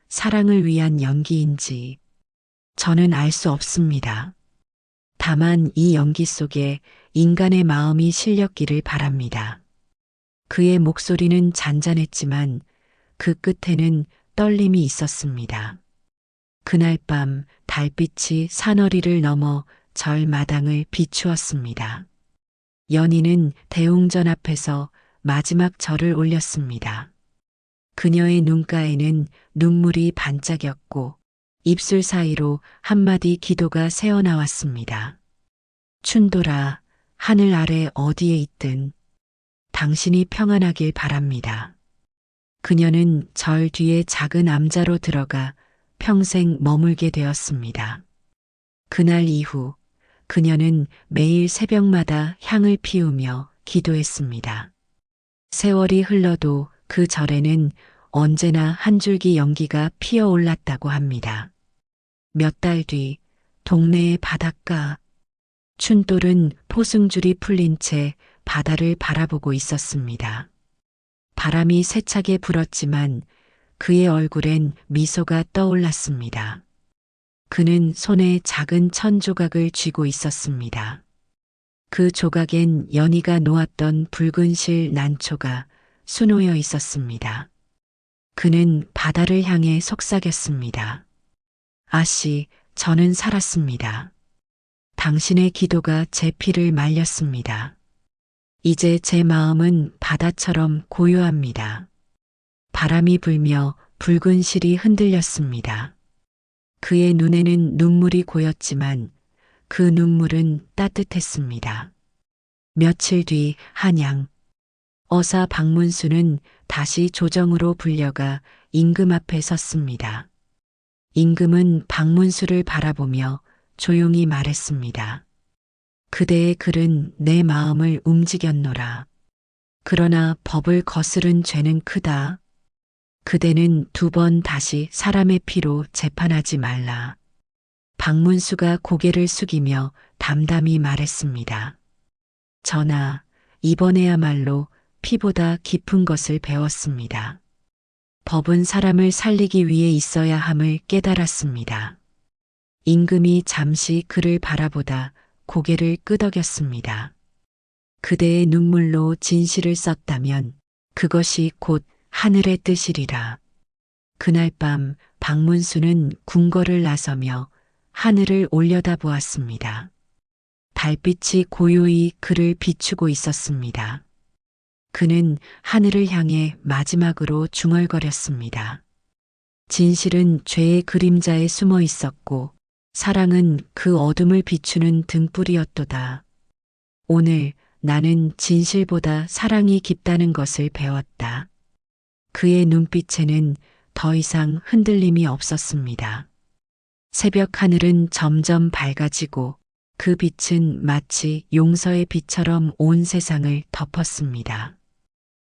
사랑을 위한 연기인지 저는 알 수 없습니다. 다만 이 연기 속에 인간의 마음이 실렸기를 바랍니다. 그의 목소리는 잔잔했지만 그 끝에는 떨림이 있었습니다. 그날 밤 달빛이 산허리를 넘어 절 마당을 비추었습니다. 연희는 대웅전 앞에서 마지막 절을 올렸습니다. 그녀의 눈가에는 눈물이 반짝였고 입술 사이로 한마디 기도가 새어나왔습니다. 춘돌아, 하늘 아래 어디에 있든 당신이 평안하길 바랍니다. 그녀는 절 뒤에 작은 암자로 들어가 평생 머물게 되었습니다. 그날 이후 그녀는 매일 새벽마다 향을 피우며 기도했습니다. 세월이 흘러도 그 절에는 언제나 한 줄기 연기가 피어올랐다고 합니다. 몇 달 뒤 동네의 바닷가, 춘돌은 포승줄이 풀린 채 바다를 바라보고 있었습니다. 바람이 세차게 불었지만 그의 얼굴엔 미소가 떠올랐습니다. 그는 손에 작은 천 조각을 쥐고 있었습니다. 그 조각엔 연희가 놓았던 붉은 실 난초가 수놓여 있었습니다. 그는 바다를 향해 속삭였습니다. 아씨, 저는 살았습니다. 당신의 기도가 제 피를 말렸습니다. 이제 제 마음은 바다처럼 고요합니다. 바람이 불며 붉은 실이 흔들렸습니다. 그의 눈에는 눈물이 고였지만 그 눈물은 따뜻했습니다. 며칠 뒤 한양. 어사 박문수는 다시 조정으로 불려가 임금 앞에 섰습니다. 임금은 박문수를 바라보며 조용히 말했습니다. 그대의 글은 내 마음을 움직였노라. 그러나 법을 거스른 죄는 크다. 그대는 2번 다시 사람의 피로 재판하지 말라. 박문수가 고개를 숙이며 담담히 말했습니다. 전하, 이번에야말로 피보다 깊은 것을 배웠습니다. 법은 사람을 살리기 위해 있어야 함을 깨달았습니다. 임금이 잠시 그를 바라보다 고개를 끄덕였습니다. 그대의 눈물로 진실을 썼다면 그것이 곧 하늘의 뜻이리라. 그날 밤 박문수는 궁궐을 나서며 하늘을 올려다보았습니다. 달빛이 고요히 그를 비추고 있었습니다. 그는 하늘을 향해 마지막으로 중얼거렸습니다. 진실은 죄의 그림자에 숨어 있었고 사랑은 그 어둠을 비추는 등불이었도다. 오늘 나는 진실보다 사랑이 깊다는 것을 배웠다. 그의 눈빛에는 더 이상 흔들림이 없었습니다. 새벽 하늘은 점점 밝아지고 그 빛은 마치 용서의 빛처럼 온 세상을 덮었습니다.